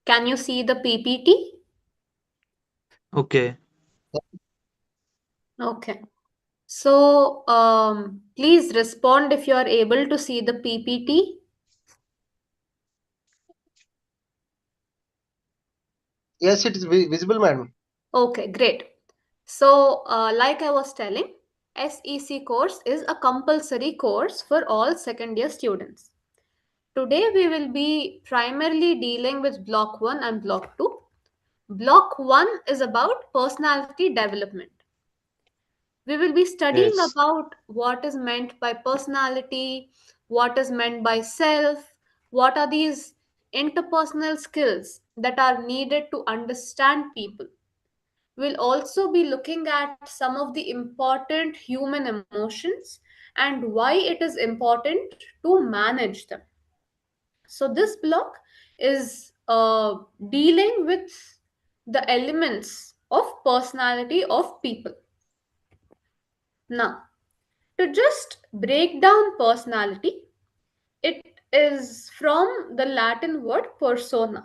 Can you see the PPT? Okay. Okay. So, please respond if you are able to see the PPT. Yes, it is visible, madam. Okay, great. So, like I was telling, SEC course is a compulsory course for all second year students. Today, we will be primarily dealing with Block 1 and Block 2. Block 1 is about personality development. We will be studying Yes. about what is meant by personality, what is meant by self, what are these interpersonal skills that are needed to understand people. We'll also be looking at some of the important human emotions and why it is important to manage them. So, this block is dealing with the elements of personality of people. Now, to just break down personality, it is from the Latin word persona.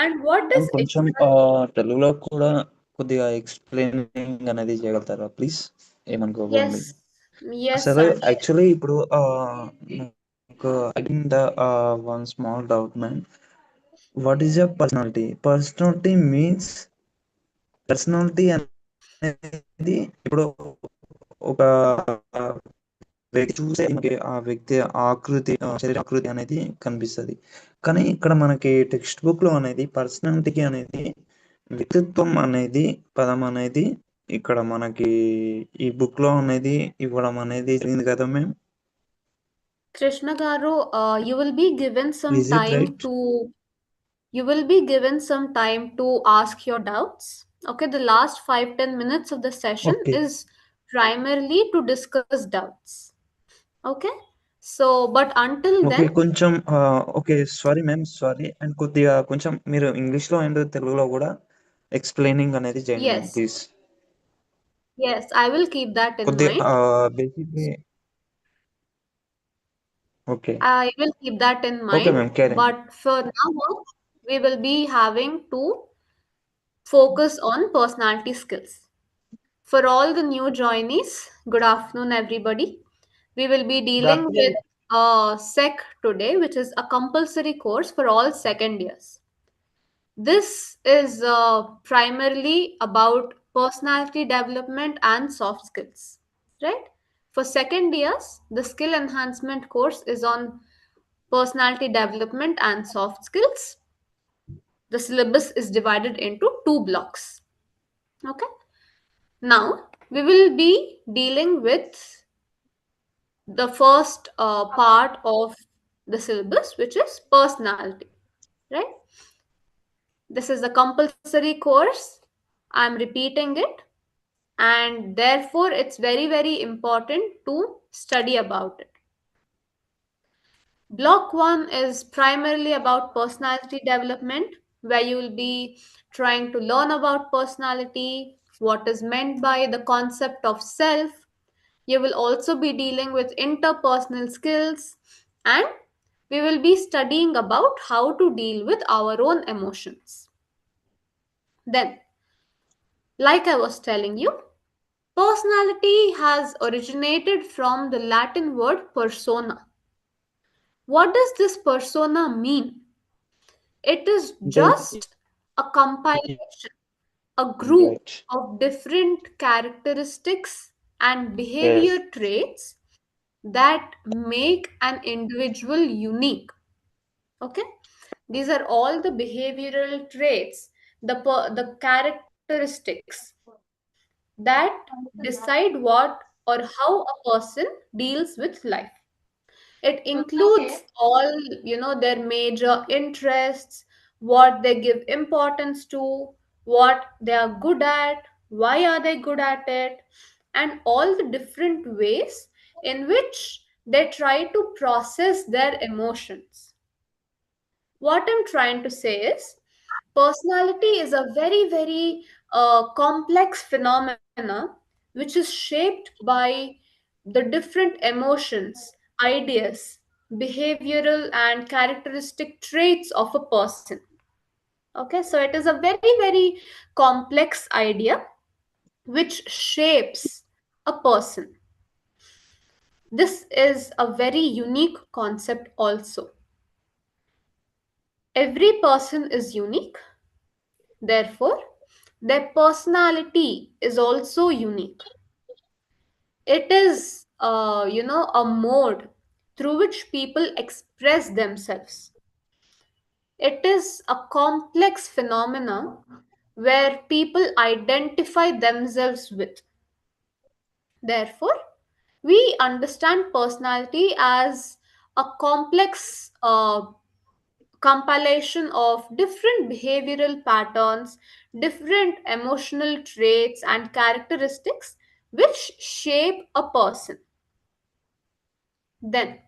And what ma'am is కొంచెం exact? తెలుగులో కూడా కొద్దిగా explaining అనేది చేయగలుగుతారా please? ఏమనుకోకండి. Yes, yes, అసలు Sanjay. Actually ఇప్పుడు నాకు one small doubt ma'am. What is your personality? Personality means personality అనేది ఇప్పుడు ఒక వ్యక్తి చూస్తే మనకి ఆ వ్యక్తి ఆకృతి శరీర ఆకృతి అనేది కనిపిస్తది. కానీ ఇక్కడ మనకి టెక్స్ట్ బుక్‌లో అనేది పర్సనాలిటీకి అనేది వ్యక్తిత్వం అనేది పదం అనేది ఇక్కడ మనకి ఈ బుక్‌లో అనేది ఇవ్వడం అనేది జరిగింది కదా ma'am. Krishna Garu, is it right? you will be given some time to ask your doubts. Okay, the last 5-10 minutes of the session okay. is primarily to discuss doubts. Okay, so but until okay. then, కొంచెం okay. Sorry ma'am. Sorry. And కొద్దిగా కొంచెం మీరు ఇంగ్లీష్‌లో and తెలుగులో గూడా explaining అనేది చేయండి ma'am yes, please. yes, I will keep that in కొద్దిగా mind. Basically okay. I will keep that in okay mind. Ma'am. Carry on. But for now on, we will be having to focus on personality skills. For all the new joinees, good afternoon, everybody. We will be Good dealing with afternoon. SEC today, which is a compulsory course for all second years. This is primarily about personality development and soft skills, right? For second years, the skill enhancement course is on personality development and soft skills. The syllabus is divided into two blocks. Okay. Now we will be dealing with the first part of the syllabus, which is personality, right? This is a compulsory course. I'm repeating it, and therefore it's very, very important to study about it. Block 1 is primarily about personality development, where you will be trying to learn about personality, what is meant by the concept of self. You will also be dealing with interpersonal skills, and we will be studying about how to deal with our own emotions. Then, like I was telling you, personality has originated from the Latin word persona. What does this persona mean? It is అంటే just a compilation, a group right. of different characteristics and yes. behavior traits that make an individual unique. Okay, these are all the behavioral traits, the characteristics that decide what or how a person deals with life. It includes all, their major interests, what they give importance to, what they are good at, why are they good at it, and all the different ways in which they try to process their emotions. What I'm trying to say is personality is a very, very complex phenomena which is shaped by the different emotions, ideas, behavioral and characteristic traits of a person. Okay, so it is a very, very complex idea which shapes a person. This is a very unique concept also. Every person is unique, therefore, their personality is also unique. It is, a mode through which people express themselves. It is a complex phenomena where people identify themselves with. Therefore, we understand personality as a complex compilation of different behavioral patterns, different emotional traits, and characteristics which shape a person. Then,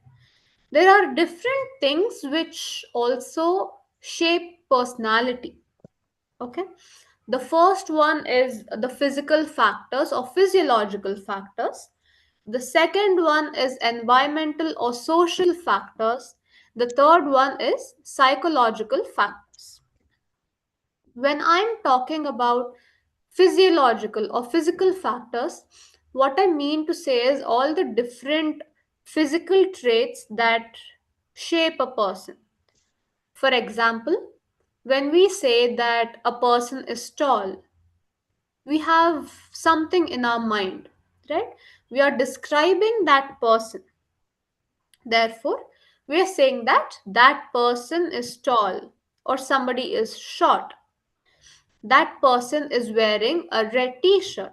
there are different things which also shape personality. Okay, the first one is the physical factors or physiological factors. The second one is environmental or social factors. The third one is psychological factors. When I'm talking about physiological or physical factors, what I mean to say is all the different physical traits that shape a person. For example, when we say that a person is tall, we have something in our mind, right? We are describing that person. Therefore, we are saying that that person is tall or somebody is short. That person is wearing a red t shirt.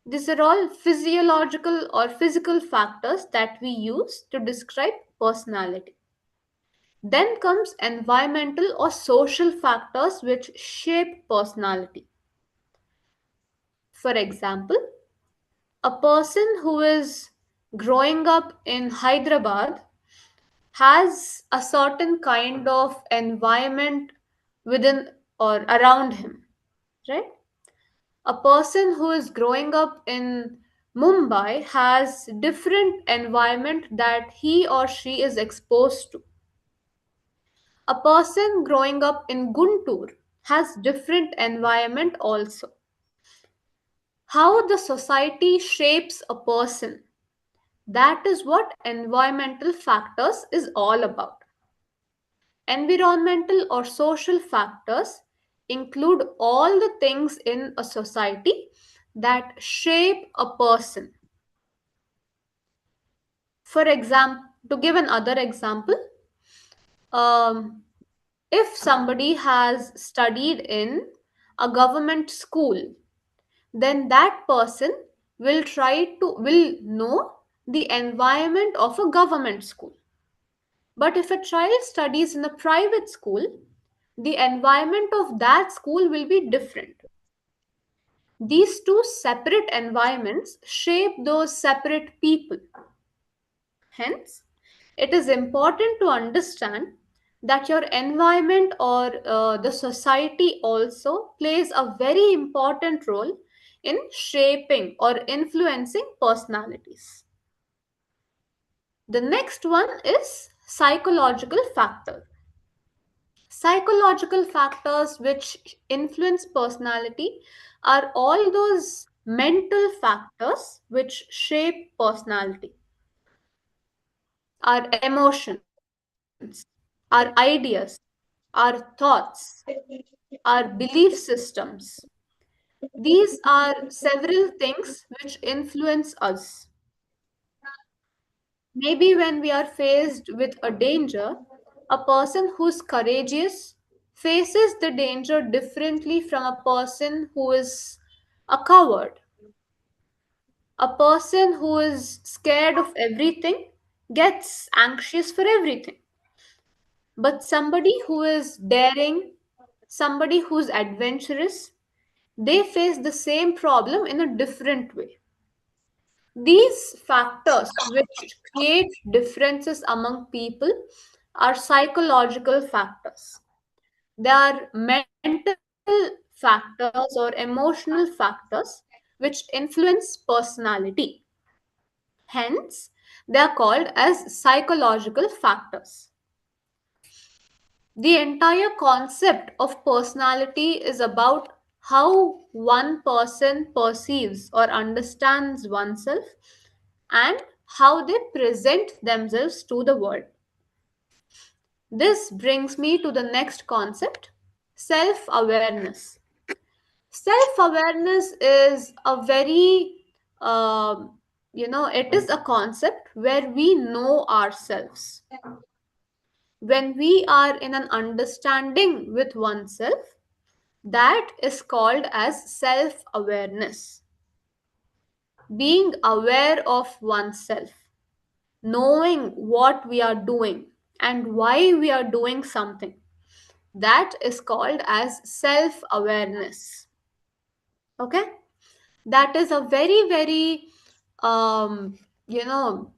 These are all physiological or physical factors that we use to describe personality. Then comes environmental or social factors which shape personality. For example, a person who is growing up in Hyderabad has a certain kind of environment within or around him, right? A person who is growing up in Mumbai has different environment that he or she is exposed to. A person growing up in Guntur has different environment also. How the society shapes a person, that is what environmental factors is all about. Environmental or social factors include all the things in a society that shape a person. For example, to give another example, um, if somebody has studied in a government school, then that person will know the environment of a government school. But if a child studies in a private school, the environment of that school will be different. These two separate environments shape those separate people. Hence, it is important to understand that your environment or the society also plays a very important role in shaping or influencing personalities. The next one is psychological factor. Psychological factors which influence personality are all those mental factors which shape personality. Our emotions, our ideas, our thoughts, our belief systems. These are several things which influence us. Maybe when we are faced with a danger, a person who's courageous faces the danger differently from a person who is a coward. A person who is scared of everything gets anxious for everything. But somebody who is daring, somebody who's adventurous, they face the same problem in a different way. These factors which create differences among people are psychological factors. They are mental factors or emotional factors which influence personality. Hence, they are called as psychological factors. The entire concept of personality is about how one person perceives or understands oneself and how they present themselves to the world. This brings me to the next concept, self awareness. Self awareness is a very, it is a concept where we know ourselves. When we are in an understanding with oneself, that is called as self awareness. Being aware of oneself, knowing what we are doing and why we are doing something, that is called as self awareness. Okay, that is a very very um you know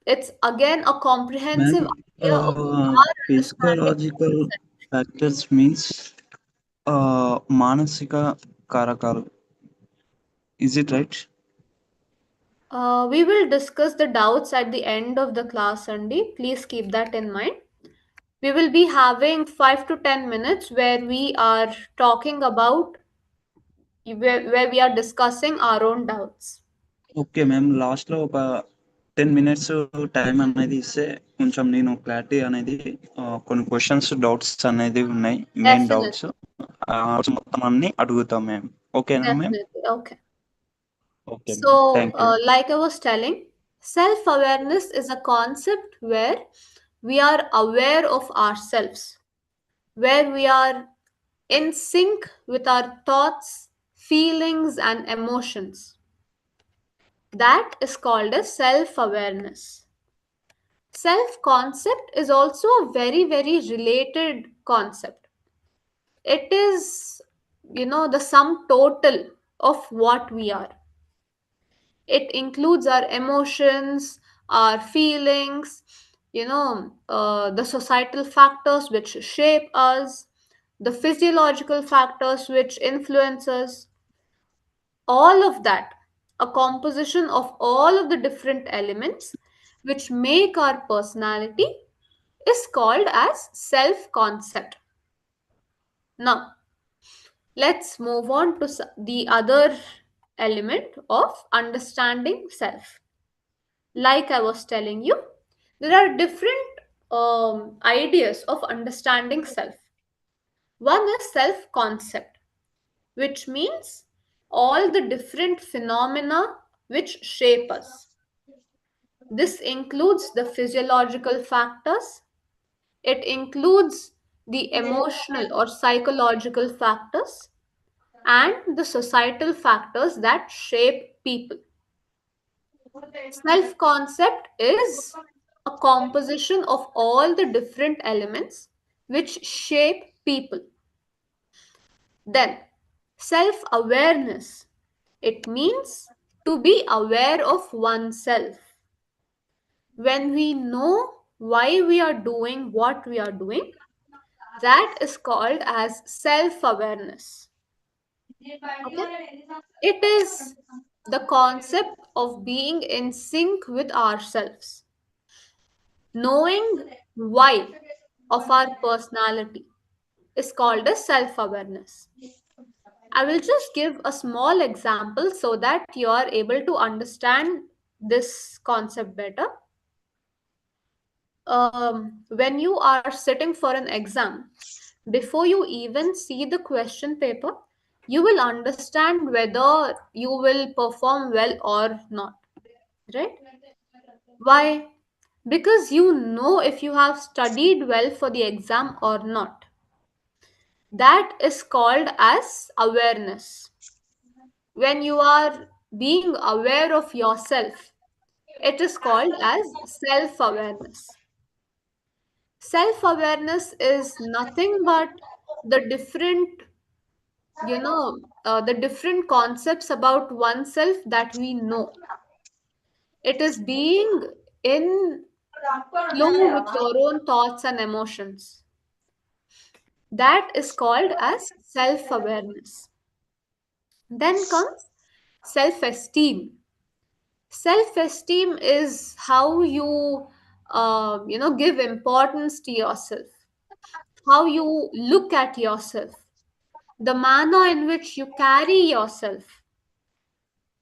it's again a comprehensive Ma'am, idea of our understanding of physiological ourselves. factors means manasika karakal. Is it right? We will discuss the doubts at the end of the class, Sandy. Please keep that in mind. We will be having 5 to 10 minutes where we are talking about, where we are discussing our own doubts. Okay ma'am. లాస్ట్‌లో ఒక 10 minutes time అనేది ఇస్తే కొంచెం నేను clarity అనేది కొన్ని questions, doubts అనేది ఉన్నాయి. Main doubts. Definitely, ఆ డౌట్స్ మొత్తం అన్నీ అడుగుతాం మ్యామ్. ఓకేనా ma'am? definitely. Okay. Okay ma'am. So, thank you. like I was telling, self awareness is a concept where we are aware of ourselves, where we are in sync with our thoughts, feelings, and emotions. That is called as self awareness. Self concept is also a very, very related concept. It is, the sum total of what we are. It includes our emotions, our feelings, the societal factors which shape us, the physiological factors which influence us, all of that, a composition of all of the different elements which make our personality, is called as self concept. Now, let's move on to the other element of understanding self. Like I was telling you, there are different ideas of understanding self. One is self concept, which means all the different phenomena which shape us. This includes the physiological factors, it includes the emotional or psychological factors, and the societal factors that shape people. Self concept is a composition of all the different elements which shape people. Then, self awareness. It means to be aware of oneself. When we know why we are doing what we are doing, that is called as self awareness. Okay? It is the concept of being in sync with ourselves, knowing why of our personality is called as self awareness. I will just give a small example so that you are able to understand this concept better. When you are sitting for an exam, before you even see the question paper, you will understand whether you will perform well or not, right? Why? Because you know if you have studied well for the exam or not. That is called as awareness. When you are being aware of yourself, it is called as self awareness. Self awareness is nothing but the different, the different concepts about oneself that we know. It is being in flow with your own thoughts and emotions. That is called as self awareness. Then comes self esteem. Self esteem is how you give importance to yourself, how you look at yourself, the manner in which you carry yourself,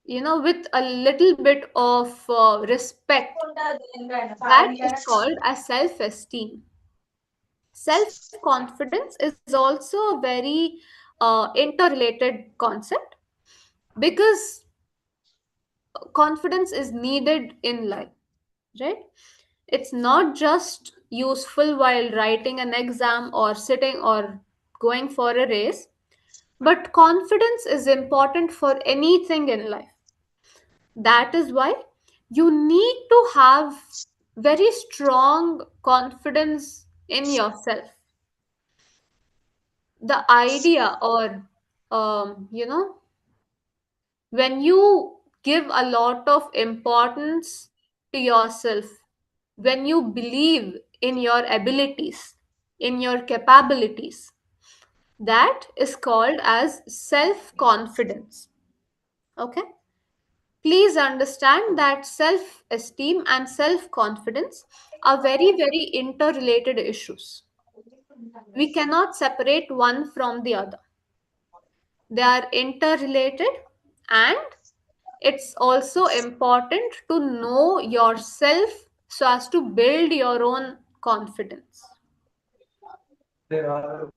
with a little bit of respect. That is called as self esteem. Self confidence is also a very interrelated concept, because confidence is needed in life, right? It's not just useful while writing an exam or sitting or going for a race, but confidence is important for anything in life. That is why you need to have very strong confidence in yourself. The idea, or when you give a lot of importance to yourself, when you believe in your abilities, in your capabilities, that is called as self confidence. Okay, please understand that self esteem and self confidence are very, very interrelated issues. We cannot separate one from the other. They are interrelated, and it's also important to know yourself so as to build your own confidence. Then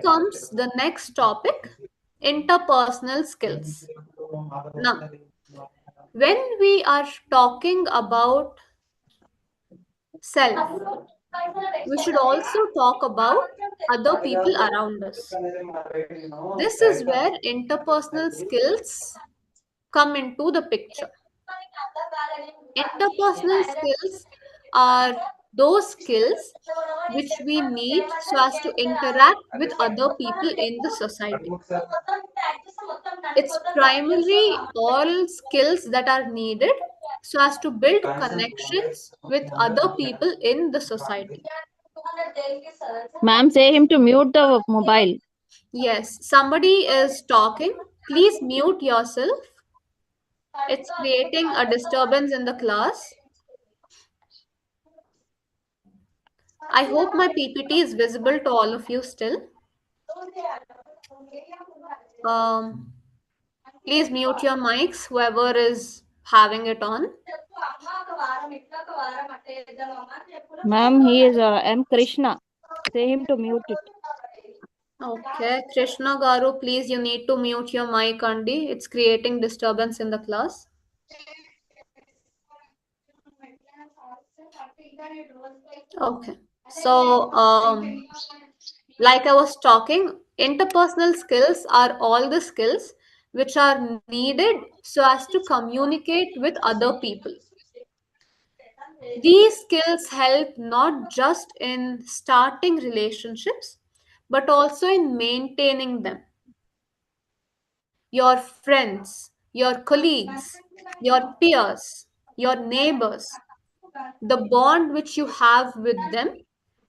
comes the next topic, interpersonal skills. Now, when we are talking about self, we should also talk about other people around us. This is where interpersonal skills come into the picture. Interpersonal skills are those skills which we need so as to interact with other people in the society. It's primarily all skills that are needed so as to build connections with other people in the society. Ma'am, say him to mute the mobile. Yes, somebody is talking. Please mute yourself. It's creating a disturbance in the class. I hope my PPT is visible to all of you still. Um, Please mute your mics, whoever is having it on. Ma'am, he is M. Krishna. Say him to mute it. Okay, Krishna Garu, please, you need to mute your mic, Andy. It's creating disturbance in the class. Okay. So, like I was talking, interpersonal skills are all the skills which are needed so as to communicate with other people. These skills help not just in starting relationships, but also in maintaining them. Your friends, your colleagues, your peers, your neighbors, the bond which you have with them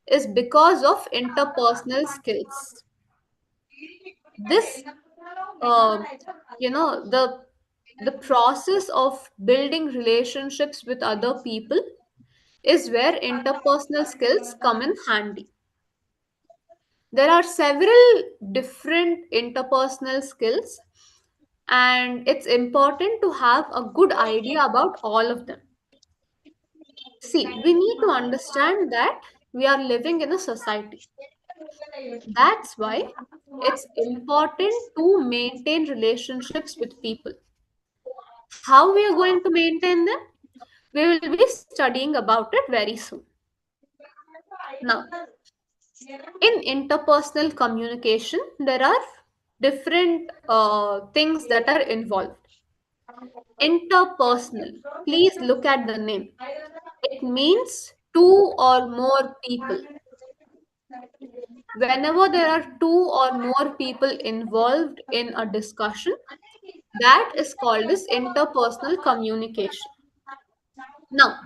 is because of interpersonal skills. This, uh, the process of building relationships with other people is where interpersonal skills come in handy. There are several different interpersonal skills, and it's important to have a good idea about all of them. See, we need to understand that we are living in a society. That's why it's important to maintain relationships with people. How we are going to maintain them? We will be studying about it very soon. Now, in interpersonal communication, there are different things that are involved. Interpersonal. Please look at the name. It means two or more people. Whenever there are two or more people involved in a discussion, that is called as interpersonal communication. Now,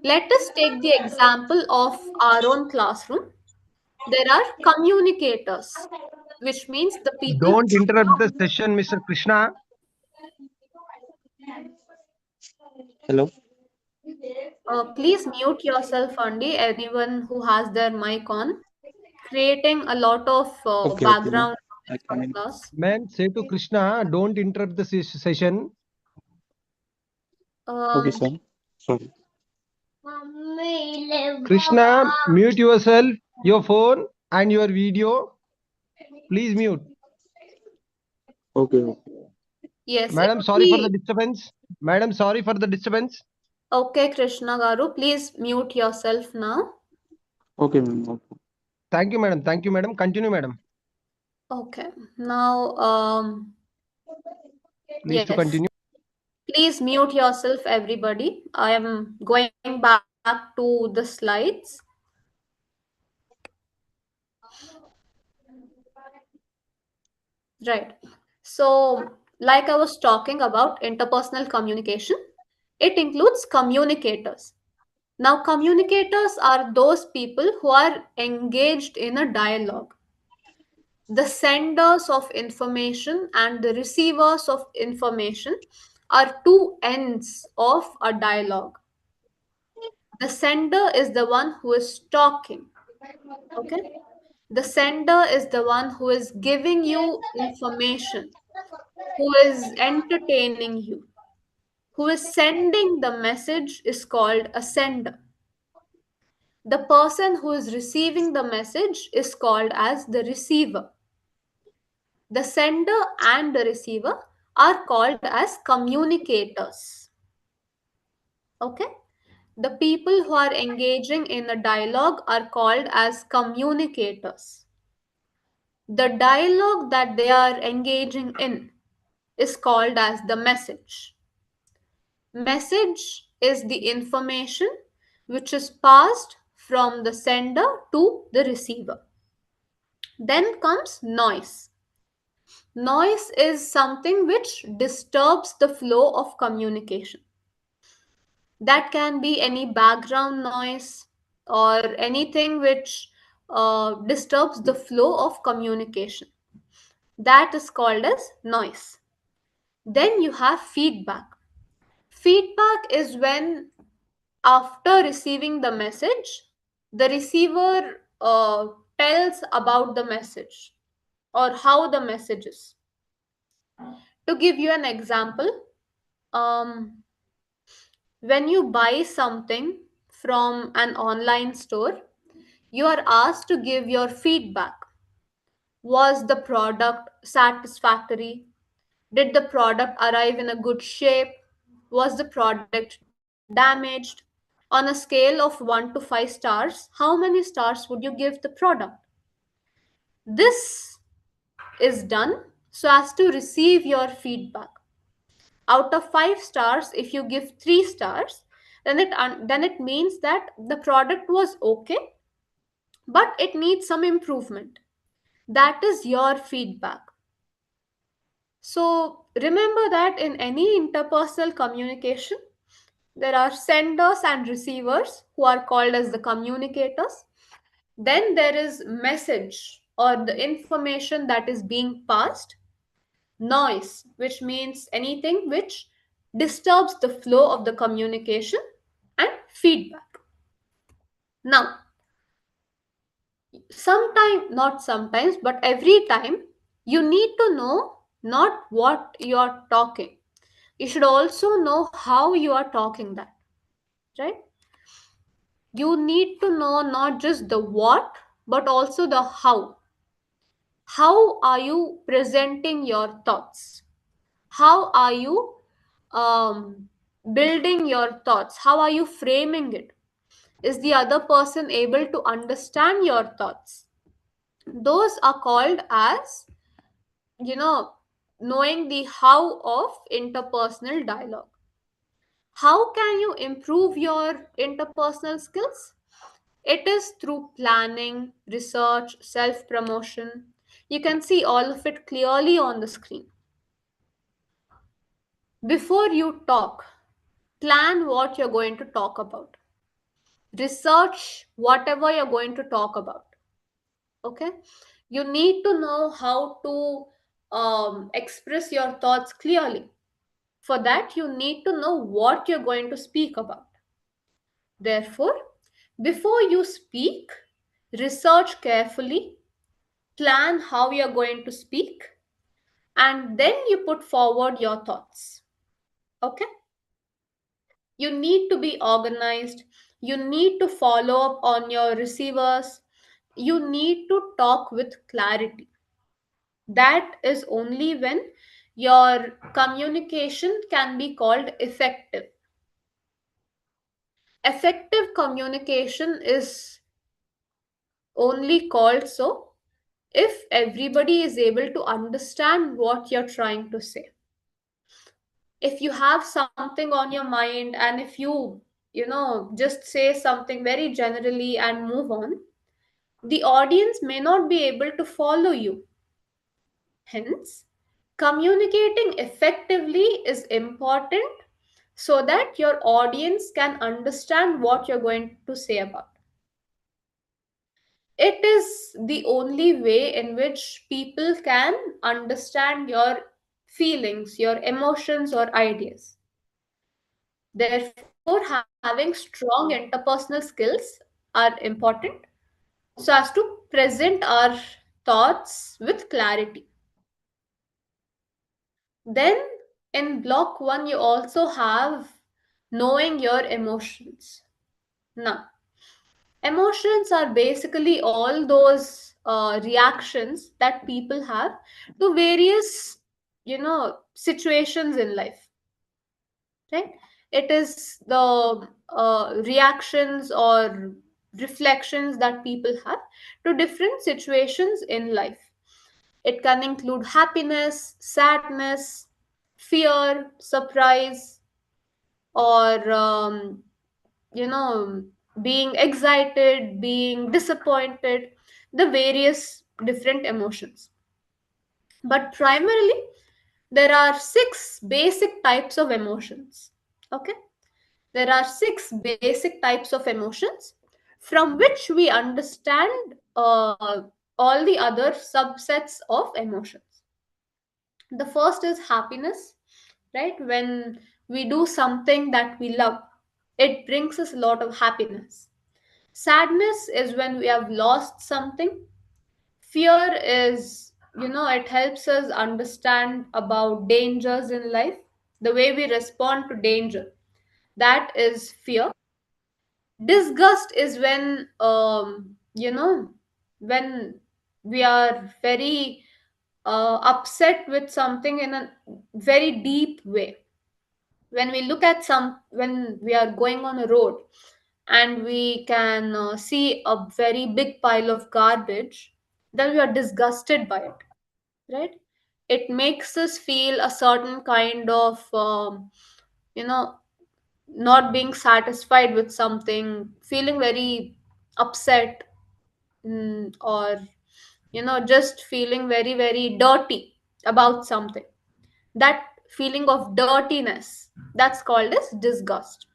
let us take the example of our own classroom. There are communicators, which means the people. Don't interrupt the session, Mr. Krishna. Hello. Please mute yourself, Andy. Anyone who has their mic on, creating a lot of Okay, okay, ma'am. background I noise for can. class. Ma'am, say to Krishna, don't interrupt the session. Okay, Um, sir. Sorry. Krishna, mute yourself, your phone and your video. Please mute. Okay, okay, yes, it Madam, would sorry for the be disturbance. Madam, sorry for the disturbance. okay, Krishna Garu. Please mute yourself now. okay, ma'am. Okay. Thank you, madam. Thank you, madam. Continue, madam. Okay, now, Please to yes, continue. please mute yourself, everybody. I am going back to the slides. Right. So, like I was talking about interpersonal communication, it includes communicators. Now, communicators are those people who are engaged in a dialogue. The senders of information and the receivers of information are two ends of a dialogue. The sender is the one who is talking, okay? The sender is the one who is giving you information, who is entertaining you, who is sending the message is called a sender. The person who is receiving the message is called as the receiver. The sender and the receiver are called as communicators. Okay? The people who are engaging in a dialogue are called as communicators. The dialogue that they are engaging in is called as the message. Message is the information which is passed from the sender to the receiver. Then comes noise. Noise is something which disturbs the flow of communication. That can be any background noise or anything which disturbs the flow of communication. That is called as noise. Then you have feedback. Feedback is when, after receiving the message, the receiver tells about the message or how the message is. To give you an example, um, when you buy something from an online store, you are asked to give your feedback. Was the product satisfactory? Did the product arrive in a good shape? Was the product damaged? On a scale of 1 to 5 stars, how many stars would you give the product? This is done so as to receive your feedback. Out of 5 stars, if you give 3 stars, then it means that the product was okay, but it needs some improvement. That is your feedback. So remember that in any interpersonal communication, there are senders and receivers who are called as the communicators. Then there is message or the information that is being passed. Noise, which means anything which disturbs the flow of the communication, and feedback. Now, sometimes, not sometimes, but every time, you need to know not what you are talking. You should also know how you are talking that, right? You need to know not just the what, but also the how. How are you presenting your thoughts? How are you um, building your thoughts? How are you framing it? Is the other person able to understand your thoughts? Those are called as, you know, knowing the how of interpersonal dialogue. How can you improve your interpersonal skills? It is through planning, research, self promotion. You can see all of it clearly on the screen. Before you talk, plan what you're going to talk about. Research whatever you're going to talk about. Okay? You need to know how to express your thoughts clearly. For that, you need to know what you're going to speak about. Therefore, before you speak, research carefully, plan how you're going to speak, and then you put forward your thoughts. Okay? You need to be organized. You need to follow up on your receivers. You need to talk with clarity. That is only when your communication can be called effective. Effective communication is only called so if everybody is able to understand what you're trying to say. If you have something on your mind and if you just say something very generally and move on, the audience may not be able to follow you. Hence, communicating effectively is important so that your audience can understand what you're going to say about. It is the only way in which people can understand your feelings, your emotions, or ideas. Therefore, having strong interpersonal skills are important so as to present our thoughts with clarity. Then, in block one, you also have knowing your emotions. Now, emotions are basically all those reactions that people have to various, situations in life, right? It is the reactions or reflections that people have to different situations in life. It can include happiness, sadness, fear, surprise, or being excited, being disappointed, the various different emotions. But primarily, there are six basic types of emotions. Okay? There are six basic types of emotions from which we understand all the other subsets of emotions. The first is happiness, right? When we do something that we love, it brings us a lot of happiness. Sadness is when we have lost something. Fear is, it helps us understand about dangers in life, the way we respond to danger. That is fear. Disgust is when we are very upset with something in a very deep way. When we look at when we are going on a road and we can see a very big pile of garbage, then we are disgusted by it, right? It makes us feel a certain kind of you know not being satisfied with something, feeling very upset, or just feeling very very dirty about something. That feeling of dirtiness, that's called as disgust.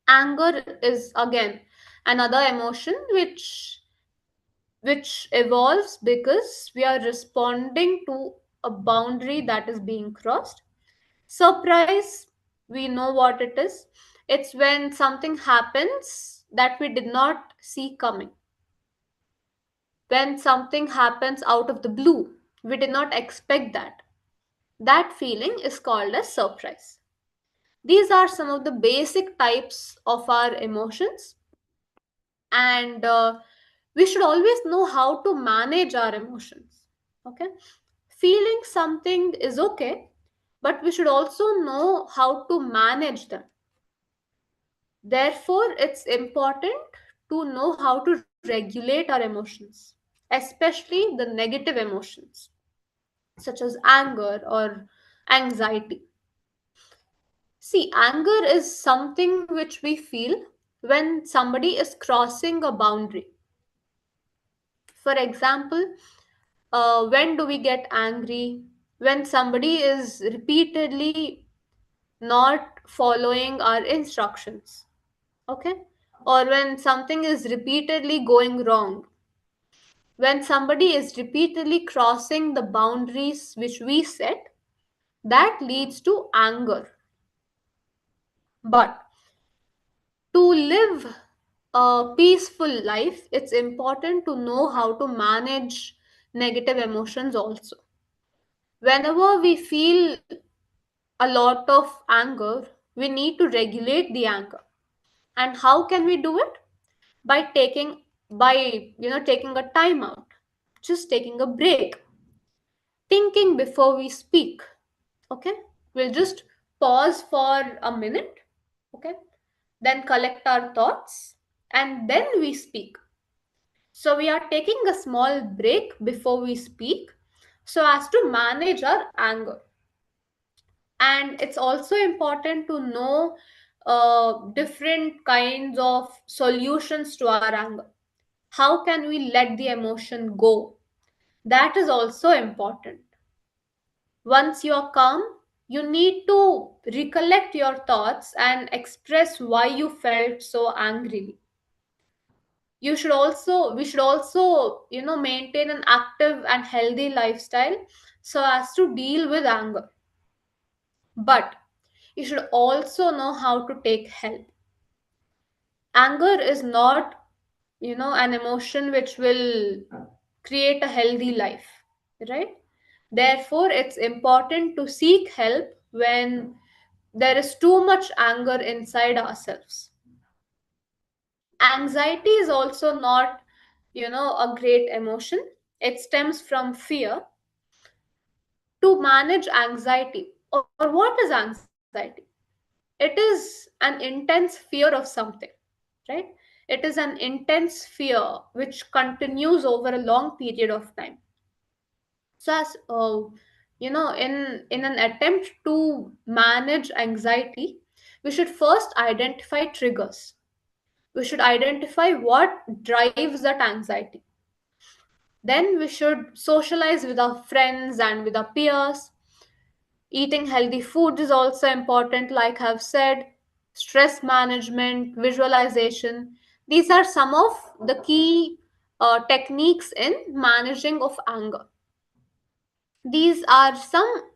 Anger is again another emotion which evolves because we are responding to a boundary that is being crossed. Surprise, we know what it is. It's when something happens that we did not see coming. When something happens out of the blue, we did not expect that. That feeling is called as surprise. These are some of the basic types of our emotions, and we should always know how to manage our emotions. Okay? Feeling something is okay, but we should also know how to manage them. Therefore, it's important to know how to regulate our emotions, especially the negative emotions, such as anger or anxiety. See, anger is something which we feel when somebody is crossing a boundary. For example, when do we get angry? When somebody is repeatedly not following our instructions, okay? Or when something is repeatedly going wrong, when somebody is repeatedly crossing the boundaries which we set, that leads to anger. But To live a peaceful life, it's important to know how to manage negative emotions also. Whenever we feel a lot of anger, we need to regulate the anger. And how can we do it? By taking a time out, just taking a break, thinking before we speak. Okay, we'll just pause for a minute. Okay, then collect our thoughts, and then we speak. So we are taking a small break before we speak so as to manage our anger. And it's also important to know different kinds of solutions to our anger. How can we let the emotion go? That is also important. Once you are calm, you need to recollect your thoughts and express why you felt so angrily. We should also maintain an active and healthy lifestyle so as to deal with anger. But you should also know how to take help. Anger is not, an emotion which will create a healthy life, right? Therefore, it's important to seek help when there is too much anger inside ourselves. Anxiety is also not, a great emotion. It stems from fear. To manage anxiety, or what is anxiety? It is an intense fear of something, right? It is an intense fear which continues over a long period of time. So as in an attempt to manage anxiety, we should first identify triggers. We should identify what drives that anxiety. Then we should socialize with our friends and with our peers. Eating healthy foods is also important, like I've said. Stress management, visualization. These are some of the key techniques in managing of anger. These are some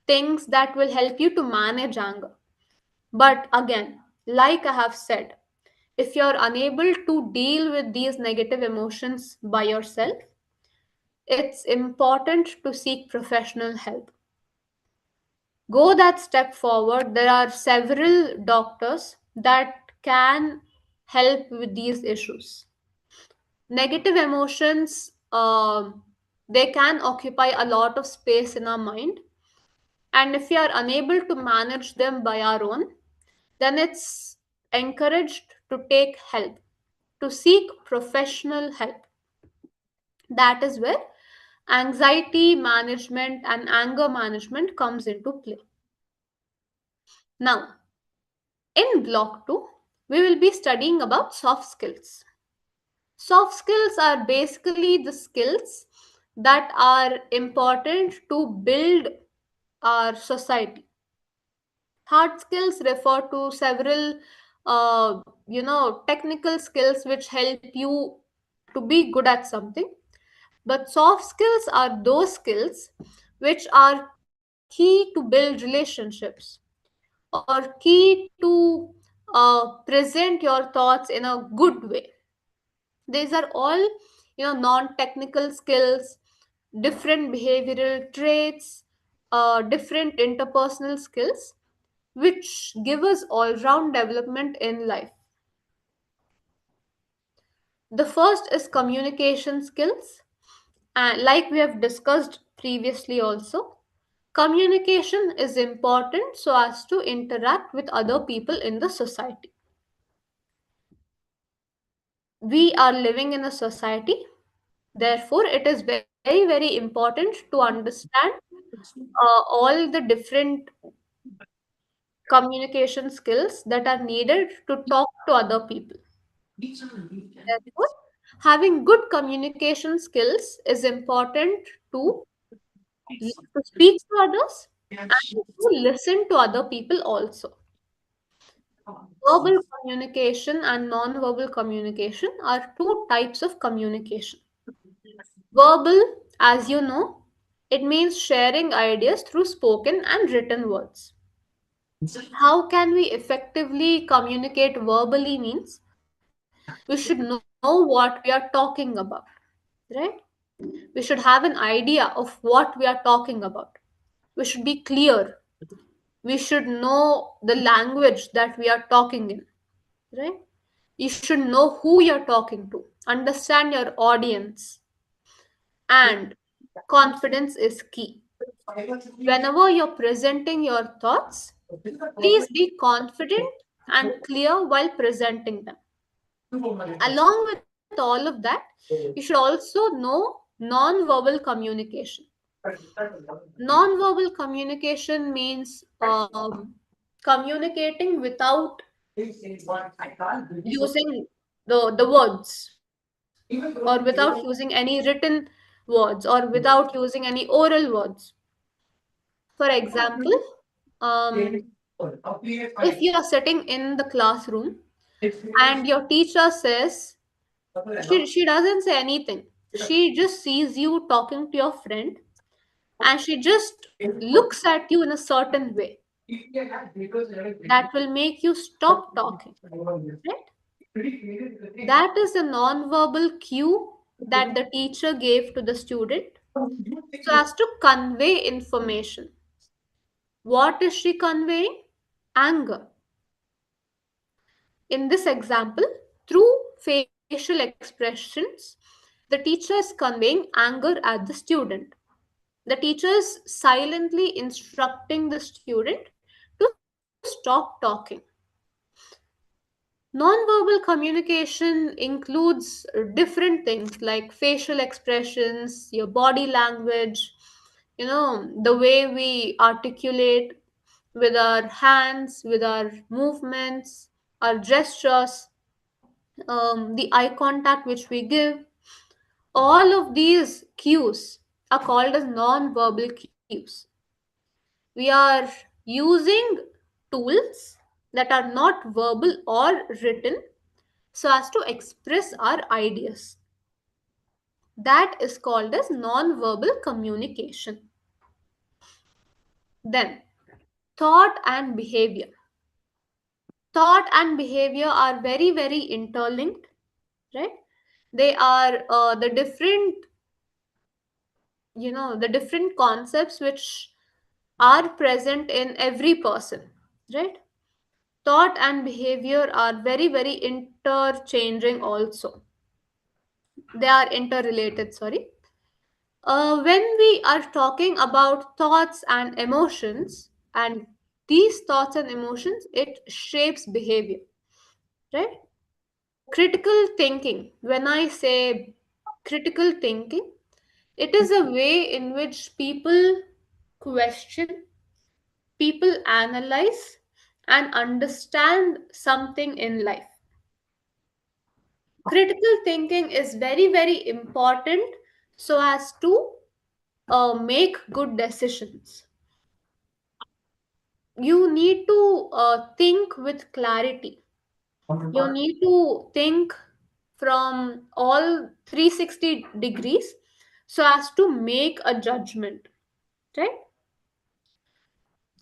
things that will help you to manage anger. But again, like I have said, if you're unable to deal with these negative emotions by yourself, it's important to seek professional help. Go that step forward. There are several doctors that can help with these issues. Negative emotions, they can occupy a lot of space in our mind. And if we are unable to manage them by our own, then it's encouraged to take help, to seek professional help. That is where anxiety management and anger management comes into play. Now, in block 2, we will be studying about soft skills. Soft skills are basically the skills that are important to build our society. Hard skills refer to several, technical skills which help you to be good at something. But soft skills are those skills which are key to build relationships, or key to present your thoughts in a good way. These are all, non-technical skills, different behavioral traits, different interpersonal skills, which give us all-round development in life. The first is communication skills, and like we have discussed previously also, communication is important so as to interact with other people in the society. We are living in a society, therefore it is very very important to understand all the different communication skills that are needed to talk to other people. Therefore, having good communication skills is important to, to speak to others and to listen to other people also. Verbal communication and non-verbal communication are two types of communication. Verbal, as you know, it means sharing ideas through spoken and written words. How can we effectively communicate verbally means we should know what we are talking about, right? We should have an idea of what we are talking about. We should be clear. We should know the language that we are talking in, right? You should know who you're talking to, understand your audience, and confidence is key. Whenever you're presenting your thoughts, please be confident and clear while presenting them. Along with all of that, you should also know non-verbal communication. Non-verbal communication means communicating without using the words, or without using any written words, or without using any oral words. For example, um, if you are sitting in the classroom and your teacher says, she doesn't say anything, she just sees you talking to your friend, and she just looks at you in a certain way that will make you stop talking, right? That is a non-verbal cue that the teacher gave to the student so as to convey information. What is she conveying? Anger. In this example, through facial expressions, the teacher is conveying anger at the student. The teacher is silently instructing the student to stop talking. Nonverbal communication includes different things like facial expressions, your body language, the way we articulate with our hands, with our movements, our gestures, the eye contact which we give. All of these cues are called as non-verbal cues. We are using tools that are not verbal or written so as to express our ideas. That is called as non-verbal communication. Then, thought and behavior. Thought and behavior are very, very interlinked, right? They are the different concepts which are present in every person, right? Thought and behavior are very, very interchanging also. They are interrelated, sorry. When we are talking about thoughts and emotions, and these thoughts and emotions, it shapes behavior, right? Critical thinking. When I say critical thinking, it is a way in which people question, people analyze, and understand something in life. Critical thinking is very, very important so as to make good decisions. You need to think with clarity. You need to think from all 360 degrees so as to make a judgment, right?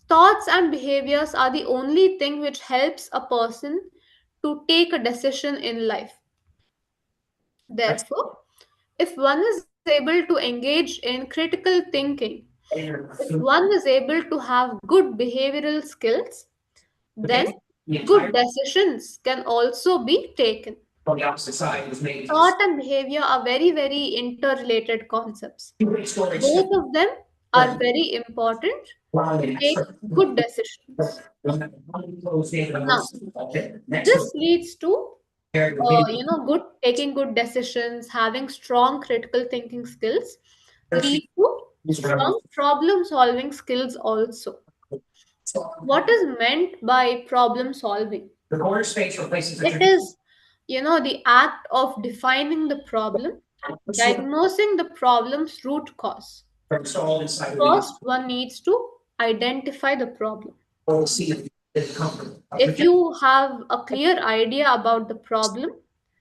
Thoughts and behaviors are the only thing which helps a person to take a decision in life. Therefore, if one is able to engage in critical thinking, if one is able to have good behavioral skills, then good decisions can also be taken. Thought and behavior are very, very interrelated concepts. Both of them are very important to take good decisions. Now, this leads to good taking good decisions, having strong critical thinking skills, lead to strong problem solving skills also. What is meant by problem solving? It is, the act of defining the problem, diagnosing the problem's root cause. First, one needs to identify the problem. If you have a clear idea about the problem,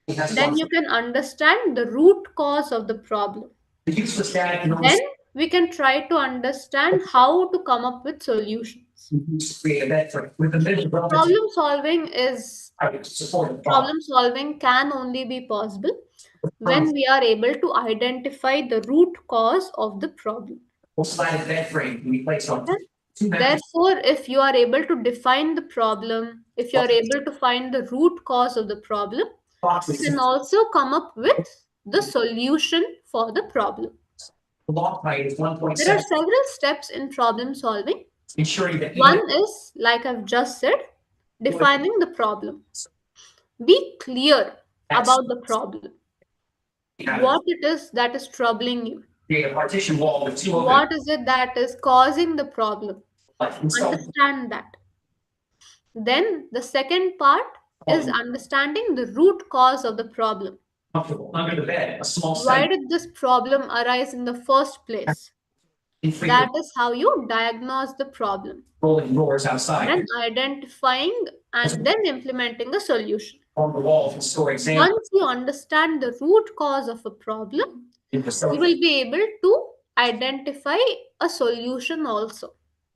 then you can understand the root cause of the problem. Then we can try to understand how to come up with solutions. Problem solving is Problem solving can only be possible when we are able to identify the root cause of the problem. Okay? Therefore, if you are able to define the problem, if you are able to find the root cause of the problem, you can also come up with the solution for the problem. There are several steps in problem solving. One is, like I've just said, defining the problem. Be clear about the problem. What it is that is troubling you. What is it that is causing the problem? Understand that. Then the second part is understanding the root cause of the problem. Why did this problem arise in the first place? That is how you diagnose the problem. Then identifying and then implementing a solution. Once you understand the root cause of a problem, you will be able to identify a solution also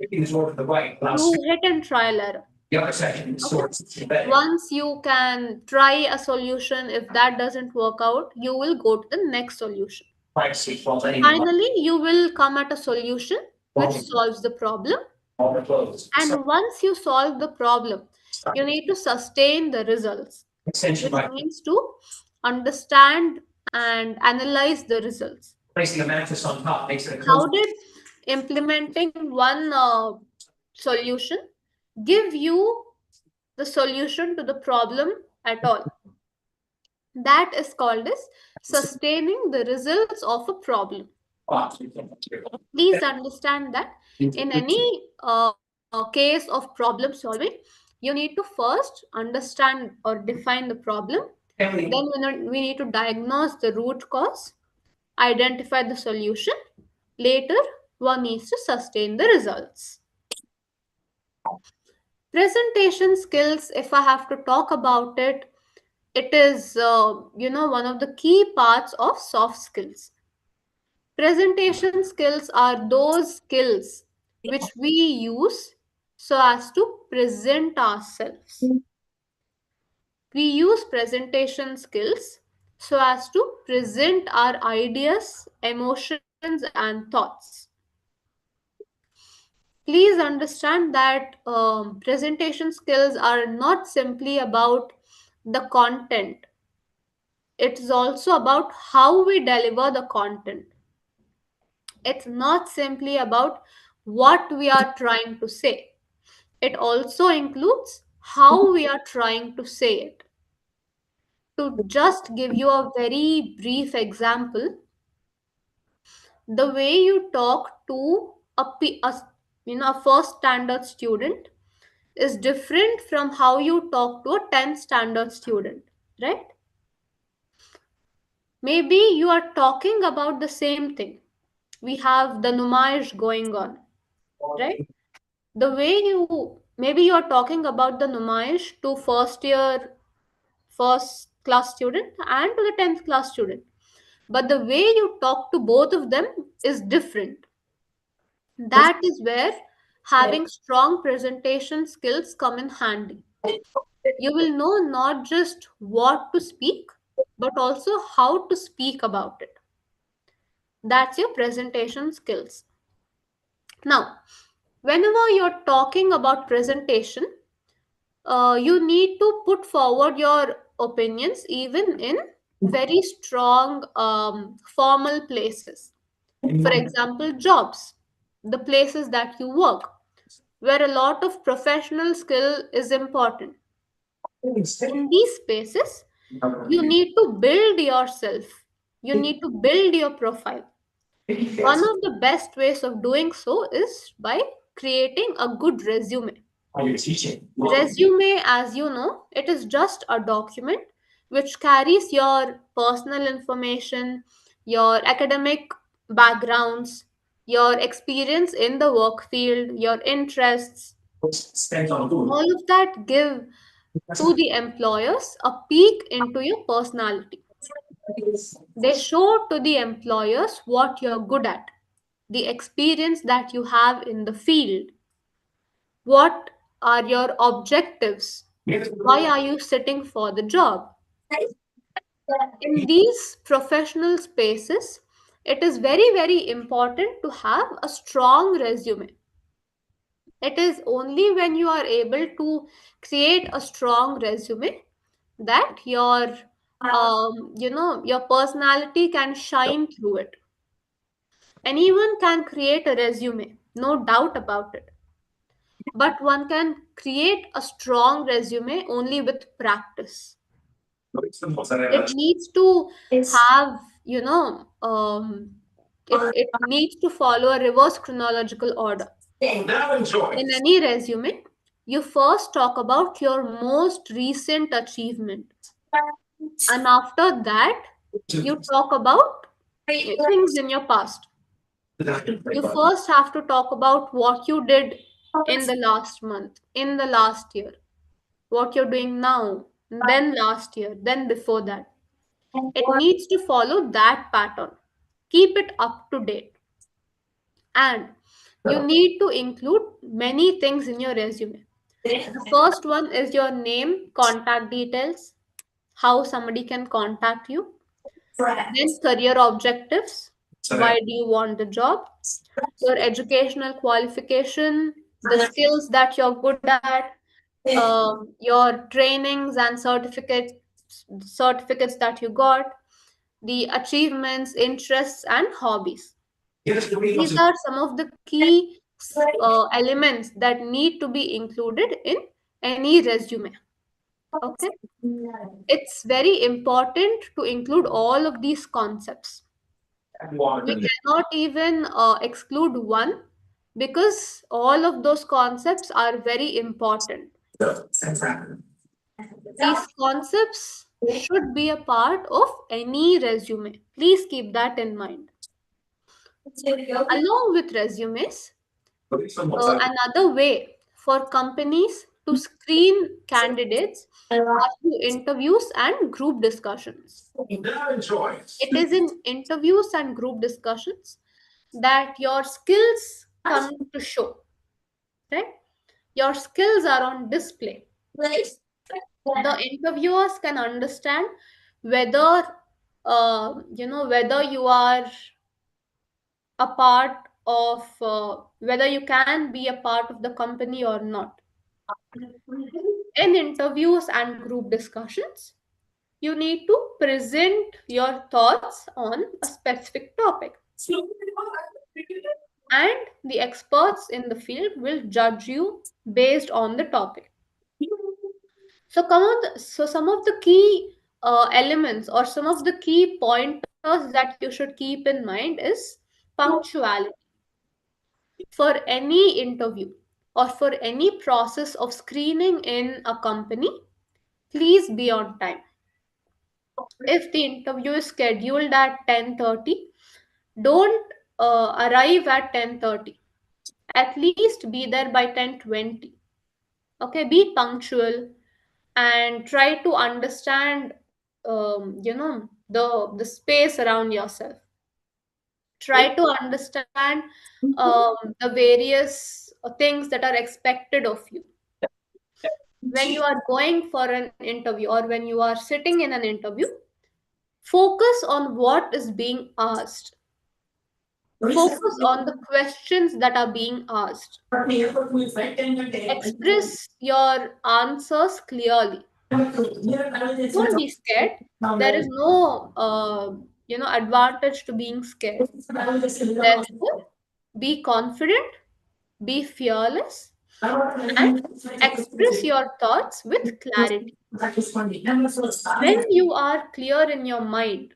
through hit and trial error. Okay. Once you can try a solution, if that doesn't work out, you will go to the next solution. Finally, you will come at a solution which solves the problem. And once you solve the problem, you need to sustain the results, which means to understand and analyze the results. How did implementing one solution give you the solution to the problem at all? That is called as sustaining the results of a problem. Please understand that in any case of problem solving, you need to first understand or define the problem. Then we need to diagnose the root cause, identify the solution. Later, one needs to sustain the results. Presentation skills, if I have to talk about it, it is one of the key parts of soft skills. Presentation skills are those skills which we use so as to present ourselves. We use presentation skills so as to present our ideas, emotions, and thoughts. Please understand that presentation skills are not simply about the content, it is also about how we deliver the content. It's not simply about what we are trying to say, it also includes how we are trying to say it. To just give you a very brief example, the way you talk to a first standard student is different from how you talk to a 10th standard student, right? Maybe you are talking about the same thing. We have the Numaish going on, right? The way maybe you are talking about the Numaish to first class student and to the 10th class student. But the way you talk to both of them is different. That is where having strong presentation skills come in handy. You will know not just what to speak, but also how to speak about it. That's your presentation skills. Now, whenever you're talking about presentation, you need to put forward your opinions even in very strong formal places. For example, jobs, the places that you work, where a lot of professional skill is important. In these spaces, you need to build yourself, you need to build your profile. One of the best ways of doing so is by creating a good resume. Resume, as you know, it is just a document which carries your personal information, your academic backgrounds, your experience in the work field, your interests. All of that give to the employers a peek into your personality. They show to the employers what you're good at, the experience that you have in the field. What are your objectives? Why are you sitting for the job? In these professional spaces, it is very, very important to have a strong resume. It is only when you are able to create a strong resume that your personality can shine through it. Anyone can create a resume, no doubt about it. But one can create a strong resume only with practice. It needs to have, it needs to follow a reverse chronological order. In any resume, you first talk about your most recent achievement, and after that, you talk about things in your past. You first have to talk about what you did in the last month, in the last year, what you're doing now, then last year, then before that. It needs to follow that pattern. Keep it up to date. And you need to include many things in your resume. The first one is your name, contact details, how somebody can contact you. Then career objectives. Why do you want the job? Your educational qualification, the skills that you're good at, your trainings and certificates that you got, the achievements, interests, and hobbies. These are some of the key elements that need to be included in any resume. Okay, it's very important to include all of these concepts. We cannot even exclude one, because all of those concepts are very important. These concepts should be a part of any resume. Please keep that in mind. Along with resumes, another way for companies to screen candidates are through interviews and group discussions. It is in interviews and group discussions that your skills come to show, right? Your skills are on display. The interviewers can understand whether whether you are a part of whether you can be a part of the company or not. In interviews and group discussions, you need to present your thoughts on a specific topic, and the experts in the field will judge you based on the topic. So some of the key elements or some of the key pointers that you should keep in mind is punctuality. For any interview or for any process of screening in a company, please be on time. If the interview is scheduled at 10:30, don't arrive at 10:30. At least be there by 10:20. Okay, be punctual and try to understand the space around yourself. Try to understand the various things that are expected of you when you are going for an interview or when you are sitting in an interview. Focus on what is being asked. Focus on the questions that are being asked. Express your answers clearly. Don't be scared. There is no advantage to being scared. Therefore, be confident, be fearless, and express your thoughts with clarity. When you are clear in your mind,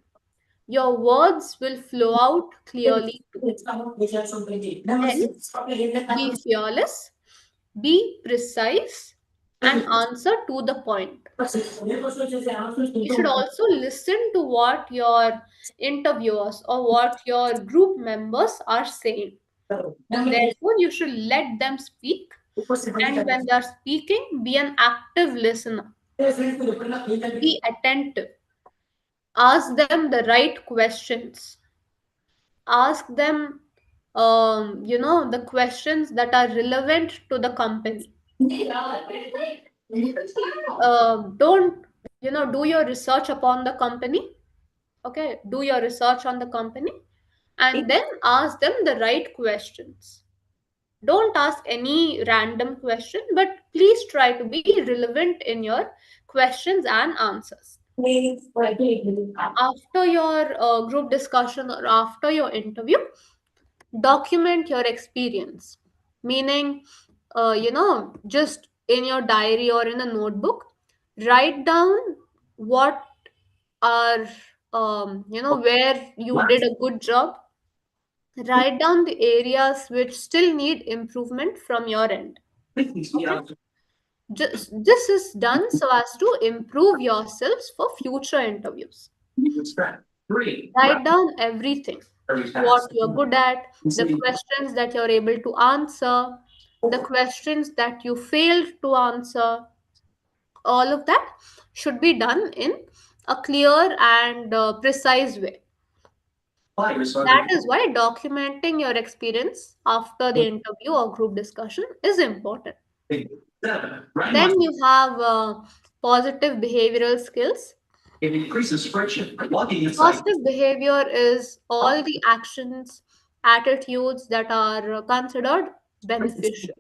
your words will flow out clearly too. Hence, be fearless, be precise, and answer to the point. You should also listen to what your interviewers or what your group members are saying. And therefore, you should let them speak. And when they are speaking, be an active listener. Be attentive. Ask them the right questions. Ask them the questions that are relevant to the company. Don't, do your research upon the company. Okay, do your research on the company and then ask them the right questions. Don't ask any random question, but please try to be relevant in your questions and answers. After your group discussion or after your interview, document your experience. Meaning, just in your diary or in a notebook, write down what are, where you did a good job. Write down the areas which still need improvement from your end. Okay, just this is done so as to improve yourselves for future interviews. Write down everything, what you're good at, the questions that you're able to answer, the questions that you failed to answer. All of that should be done in a clear and precise way. That is why documenting your experience after the interview or group discussion is important. Then you have positive behavioral skills. Positive behavior is all the actions, attitudes that are considered beneficial.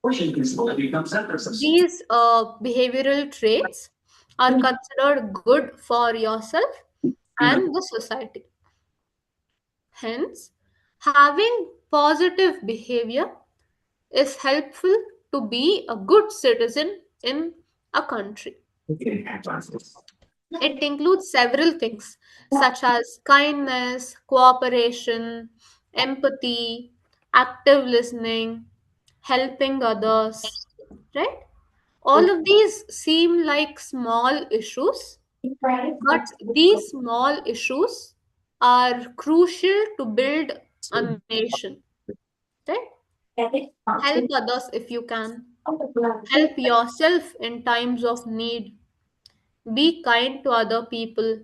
These behavioral traits are considered good for yourself and the society. Hence, having positive behavior is helpful to be a good citizen in a country. It includes several things such as kindness, cooperation, empathy, active listening, helping others, right? All of these seem like small issues, but these small issues are crucial to build a nation, right? Help others if you can, help yourself in times of need, be kind to other people.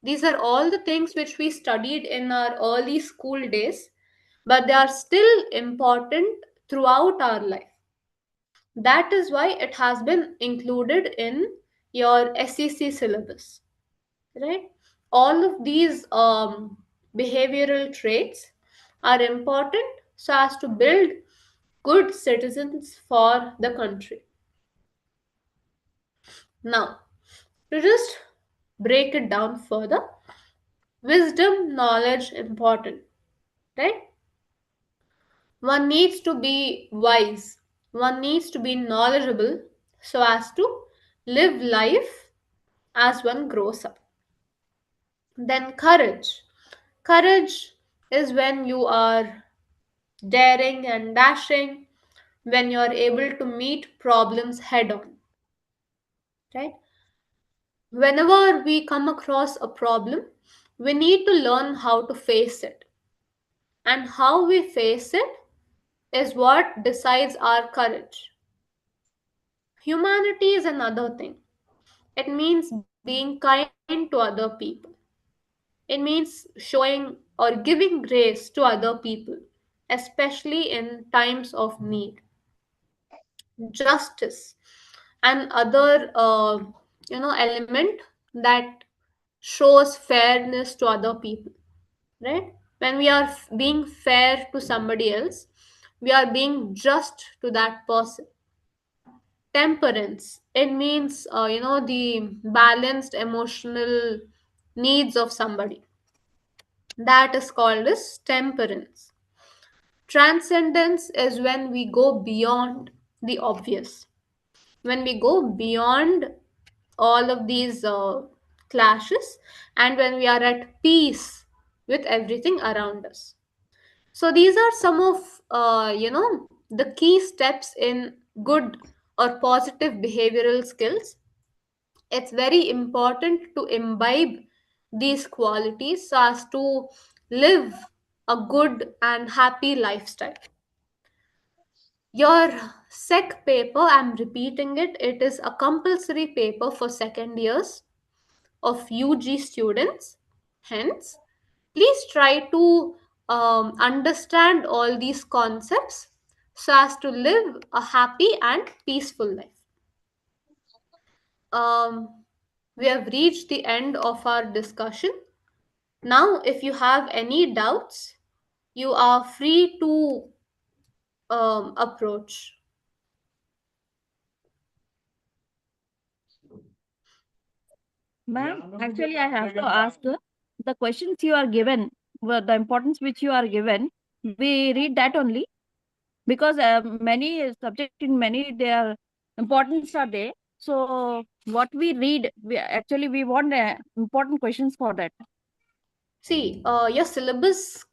These are all the things which we studied in our early school days, but they are still important throughout our life. That is why it has been included in your SEC syllabus, right? All of these behavioral traits are important so as to build good citizens for the country. Now, to just break it down further, wisdom, knowledge, important, right? One needs to be wise, one needs to be knowledgeable so as to live life as one grows up. Then, courage. Courage is when you are daring and dashing, when you are able to meet problems head on, right? Whenever we come across a problem, we need to learn how to face it. And how we face it is what decides our courage. Humanity is another thing. It means being kind to other people. It means showing or giving grace to other people, especially in times of need. Justice and other element that shows fairness to other people, right? When we are being fair to somebody else, we are being just to that person. Temperance, it means the balanced emotional needs of somebody. That is called as temperance. Transcendence is when we go beyond the obvious, when we go beyond all of these clashes, and when we are at peace with everything around us. So these are some of the key steps in good or positive behavioral skills. It's very important to imbibe these qualities so as to live a good and happy lifestyle. Your SEC paper, I'm repeating it, it is a compulsory paper for second years of UG students. Hence, please try to understand all these concepts so as to live a happy and peaceful life. Um, we have reached the end of our discussion. Now, if you have any doubts, you are free to approach. Ma'am, actually, I have to ask the questions you are given, the importance which you are given, we read that only because many subject in many their importance are there. So what we read, we want important questions for that. See, your syllabus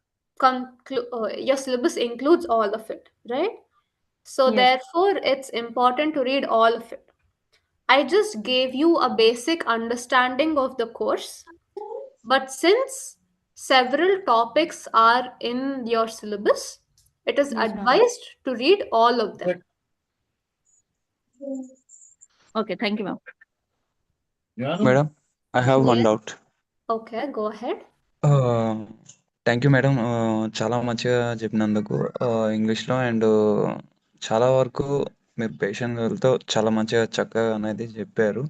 includes all of it, right? So Yes. therefore, it's important to read all of it. I just gave you a basic understanding of the course, but since several topics are in your syllabus, it is Yes, ma'am. advised to read all of them. Okay, thank you, ma'am. Madam, I have one Yes. doubt. Okay, go ahead. Thank you madam. చాలా మంచిగా చెప్పినందుకు ఇంగ్లీష్లో and చాలా వరకు మీరు పేషెంట్లతో చాలా మంచిగా చక్కగా అనేది చెప్పారు.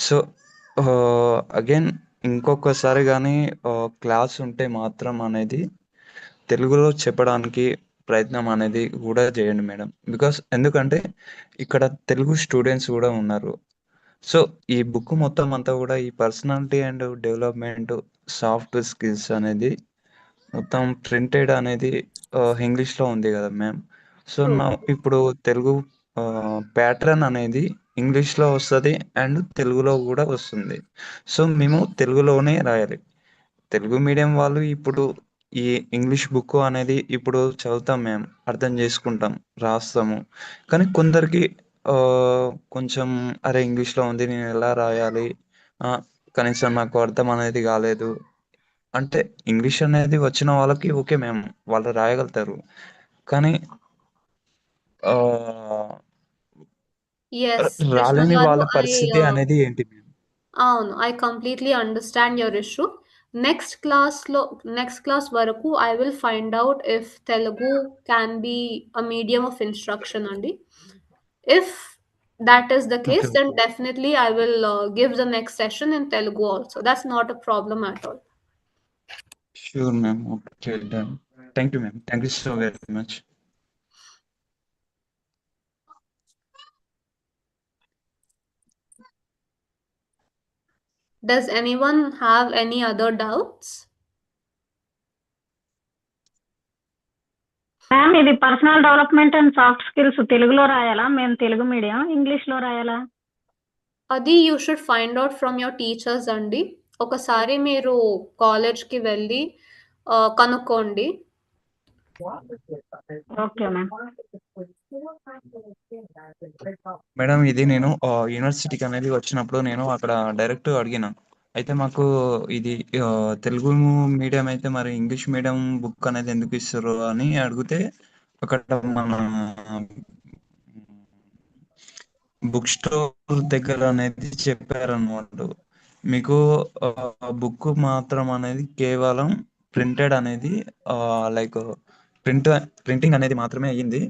సో అగైన్ ఇంకొకసారి కానీ క్లాస్ ఉంటే మాత్రం అనేది తెలుగులో చెప్పడానికి ప్రయత్నం అనేది కూడా చేయండి మేడం. బికాస్ ఎందుకంటే ఇక్కడ తెలుగు స్టూడెంట్స్ కూడా ఉన్నారు. సో ఈ బుక్ మొత్తం అంతా కూడా ఈ personality and development soft skills అనేది మొత్తం ప్రింటెడ్ అనేది ఇంగ్లీష్‌లో ఉంది గదా మ్యామ్. So, True. ఇప్పుడు తెలుగు ప్యాటర్న్ అనేది ఇంగ్లీష్‌లో వస్తది అండ్ తెలుగులో గూడా వస్తుంది. సో, మేము తెలుగులోనే రాయాలి. తెలుగు మీడియం వాళ్ళు ఇప్పుడు ఈ ఇంగ్లీష్ బుక్ అనేది ఇప్పుడు చదువుతాం మేము. అర్థం చేసుకుంటాం, రాస్తాము. కానీ కొందరికి కొంచెం అరే! ఇంగ్లీష్‌లో ఉంది నేను ఎలా రాయాలి? ఆహ్, కనీసం నాకు అర్థం అనేది కాలేదు. అంటే ఇంగ్లీష్ అనేది వచ్చిన వాళ్ళకి ఓకే మ్యామ్. వాళ్ళు రాయగలుగుతారు. కానీ ఆహ్, Yes, Krishna రాలేని garu, వాళ్ళ పరిస్థితి అనేది ఏంటి ma'am? I completely understand your issue. Next class వరకు I will find out if Telugu can be a medium of instruction అండి. If that is the okay. case, then definitely I will give the next session in Telugu also. That's not a problem at all. Sure ma'am. Okay. Done. Thank you ma'am. Thank you so very much. Does anyone have any other doubts? Ma'am ఇది personal development and soft skills తెలుగులో రాయాలా? మేము Telugu medium, ఇంగ్లీష్లో రాయాలా? అది you should find out from your teachers అండి. ఒకసారి మీరు కాలేజ్కి వెళ్ళి కనుక్కోండి. Okay ma'am. మేడం ఇది నేను యూనివర్సిటీకి అనేది వచ్చినప్పుడు నేను అక్కడ డైరెక్ట్ అడిగినా. అయితే మాకు ఇది తెలుగు మీడియం అయితే మరి ఇంగ్లీష్ మీడియం బుక్ అనేది ఎందుకు ఇస్తుర్రు అని అడిగితే అక్కడ మన బుక్ స్టోర్ దగ్గర అనేది చెప్పారనమాట. మీకు బుక్ మాత్రం అనేది కేవలం ప్రింటెడ్ అనేది లైక్ ప్రింట్ ప్రింటింగ్ అనేది మాత్రమే అయ్యింది.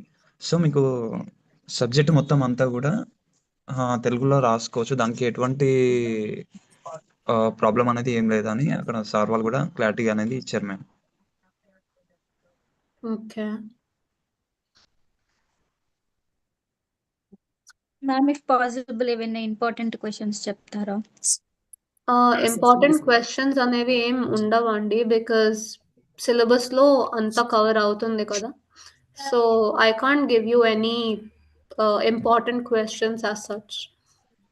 సో మీకు సబ్జెక్ట్ మొత్తం అంతా కూడా తెలుగులో రాసుకోవచ్చు. దానికి ఎటువంటి ప్రాబ్లం అనేది ఏం లేదని అక్కడ సార్ వాళ్ళు కూడా క్లారిటీ అనేది ఇచ్చారు ma'am. Okay. Ma'am if possible ఏమైనా ఇంపార్టెంట్ క్వశ్చన్స్ చెప్తారా? ఇంపార్టెంట్ క్వశ్చన్స్ అనేవి ఏం ఉండవండి, బికాస్ సిలబస్లో అంతా కవర్ అవుతుంది కదా. So I can't give you any important questions as such.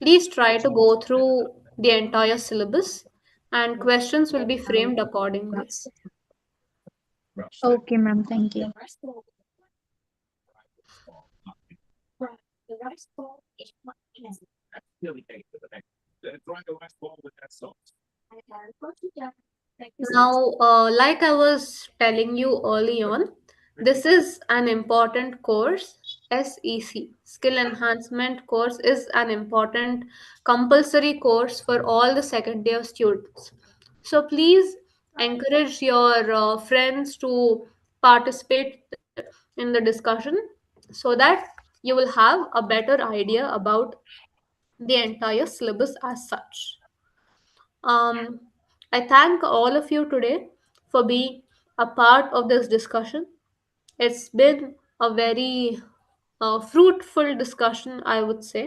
Please try to go through the entire syllabus and questions will be framed accordingly. Okay ma'am, thank you. Now, like I was telling you early on, this is an important course. SEC, Skill Enhancement course, is an important compulsory course for all the second year students. So please Encourage your friends to participate in the discussion so that you will have a better idea about the entire syllabus as such. Um, I thank all of you today for being a part of this discussion. It's been a very fruitful discussion, I would say.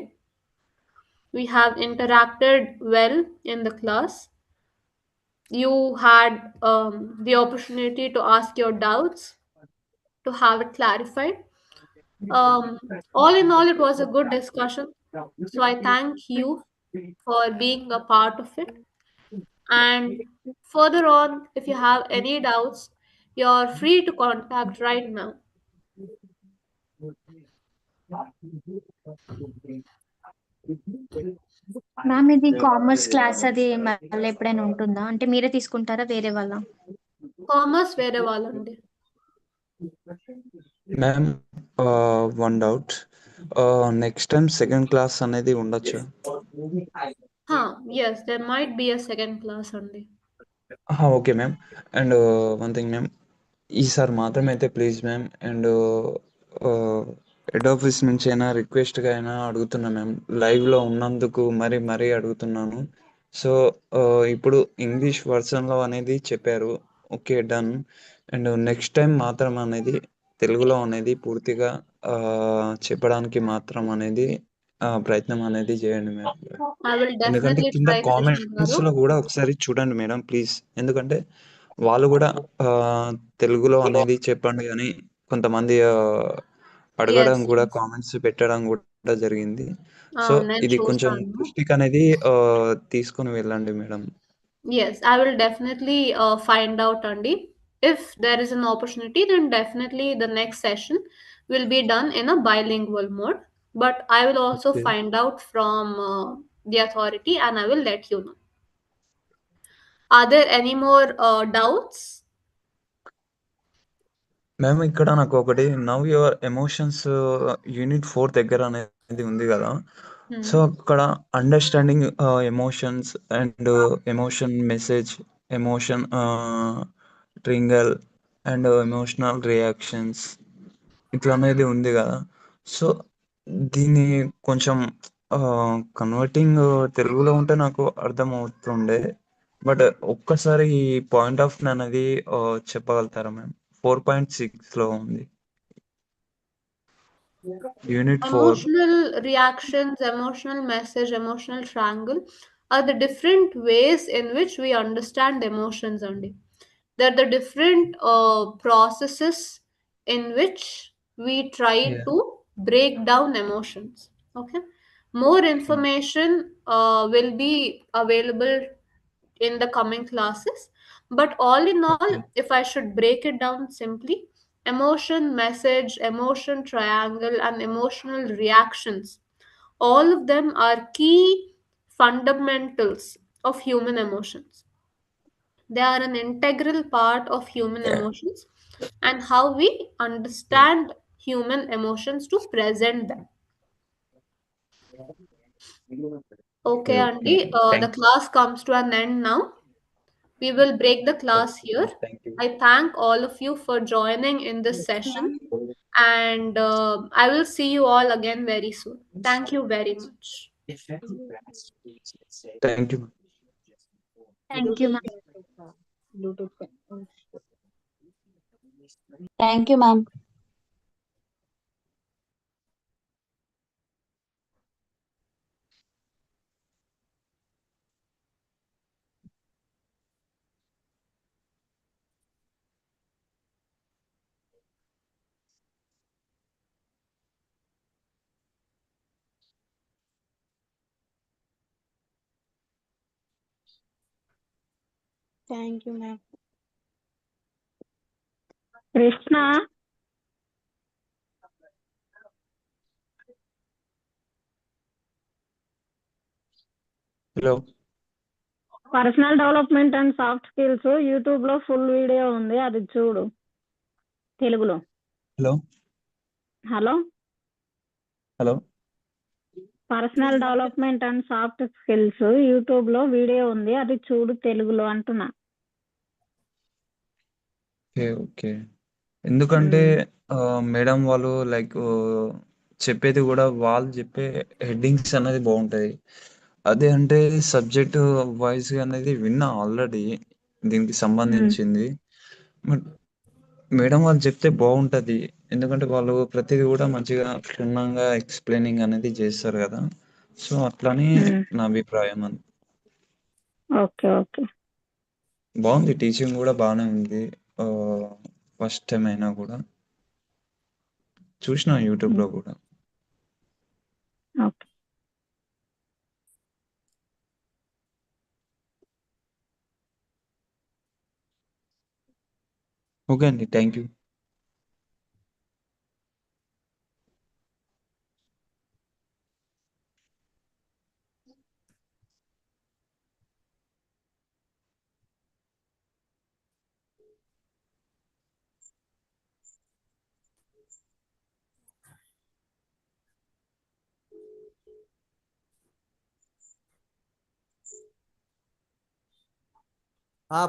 We have interacted well in the class. You had the opportunity to ask your doubts, to have it clarified. All in all, it was a good discussion. So I thank you for being a part of it. And further on, if you have any doubts, you're free to contact right now. Ma'am ఇది commerce class అది మళ్ళీ ఎప్పుడైనా ఉంటుందా? అంటే మీరే తీసుకుంటారా వేరే వాళ్ళ? కామర్స్ వేరే వాళ్ళండి. Ma'am one doubt, next time second class అనేది ఉండొచ్చా? Yes, there might be a second class only. Okay ma'am. And one thing ma'am, ఈసారి మాత్రమే అయితే please ma'am. And head office నుంచి అయినా రిక్వెస్ట్గా అయినా అడుగుతున్నా మ్యామ్, లైవ్లో ఉన్నందుకు మరీ అడుగుతున్నాను. సో ఇప్పుడు ఇంగ్లీష్ వర్షన్లో అనేది చెప్పారు, okay done. And next time మాత్రం అనేది తెలుగులో అనేది పూర్తిగా చెప్పడానికి మాత్రం అనేది ప్రయత్నం అనేది చేయండి మ్యామ్. I will ఎందుకంటే definitely కింద try, Krishna garu. కామెంట్స్లో కూడా ఒకసారి చూడండి మేడం ప్లీజ్. ఎందుకంటే వాళ్ళు కూడా తెలుగులో అనేది చెప్పండి అని కొంతమంది అడగడం Yes, కూడా, yes. కామెంట్స్ పెట్టడం కూడా జరిగింది. సో నేను ఇది కొంచెం చూస్తాను. దృష్టికి అనేది తీసుకొని వెళ్ళండి madam. Yes, I will definitely find out, Andy. If there is an opportunity, then definitely the next session will be done in a bilingual mode. But I will also okay. find out from the authority and I will let you know. Are there any more doubts? మేము ఇక్కడ నాకు ఒకటి, now your emotions unit 4 దగ్గర అనేది ఉంది కదా. So Hmm. అక్కడ understanding emotions and emotion message, emotion triangle and emotional reactions ఇట్లా అనేది ఉంది కదా. సో దీన్ని కొంచెం కన్వర్టింగ్ తెలుగులో ఉంటే నాకు అర్థమవుతుండే. బట్ ఒక్కసారి ఈ పాయింట్ ఆఫ్ అనేది చెప్పగలుగుతారా మ్యామ్? 4.6లో ఉంది, unit 4. Emotional reactions, emotional message, emotional triangle are the different ways in which we understand emotions only. They're the different processes in which we try Yeah. to break down emotions. Okay, more Okay. information will be available in the coming classes, but all in all, Okay. if I should break it down simply, emotion message, emotion triangle, and emotional reactions, all of them are key fundamentals of human emotions. They are an integral part of human emotions and how we understand human emotions to present them. Okay, Okay. Okay. Andy, the Thank you. class comes to an end now. We will break the class Okay. here. Thank you. I thank all of you for joining in this session, and I will see you all again very soon. Thank you very much. Thank you. Thank you ma'am. Thank you ma'am. Thank you ma'am. Krishna hello. Personal development and soft skills YouTube లో full video ఉంది, అది చూడు తెలుగులో. Hello. Hello, hello. Personal development and soft skills YouTube లో video ఉంది, అది చూడు తెలుగులో అంటున్నా. ఓకే. ఓకే. ఎందుకంటే ఉమ్, మేడం వాళ్ళు లైక్ చెప్పేది గూడా వాళ్ళు చెప్పే హెడ్డింగ్స్ అనేది బావుంటాయి. అదే అంటే సబ్జెక్ట్ వైస్‌గా అనేది విన్నా ఆల్రెడీ దీనికి ఉమ్, సంబంధించింది. బట్ మేడం వాళ్ళు చెప్తే బావుంటది. ఎందుకంటే వాళ్ళు ప్రతిది గూడా మంచిగా క్షుణ్ణంగా ఎక్స్‌ప్లెయినింగ్ అనేది చేస్తారు గదా! సో, అట్లని ఉమ్. నా అభిప్రాయం ఓకే, ఓకే. బావుంది. టీచింగ్ గూడా బానే ఉంది. ఆహ్, ఫస్ట్ టైమ్ అయినా గూడా. చూషినా యూట్యూబ్‌లో ఉమ్, గూడా. ఓకే. ఓకే అండి. Thank you.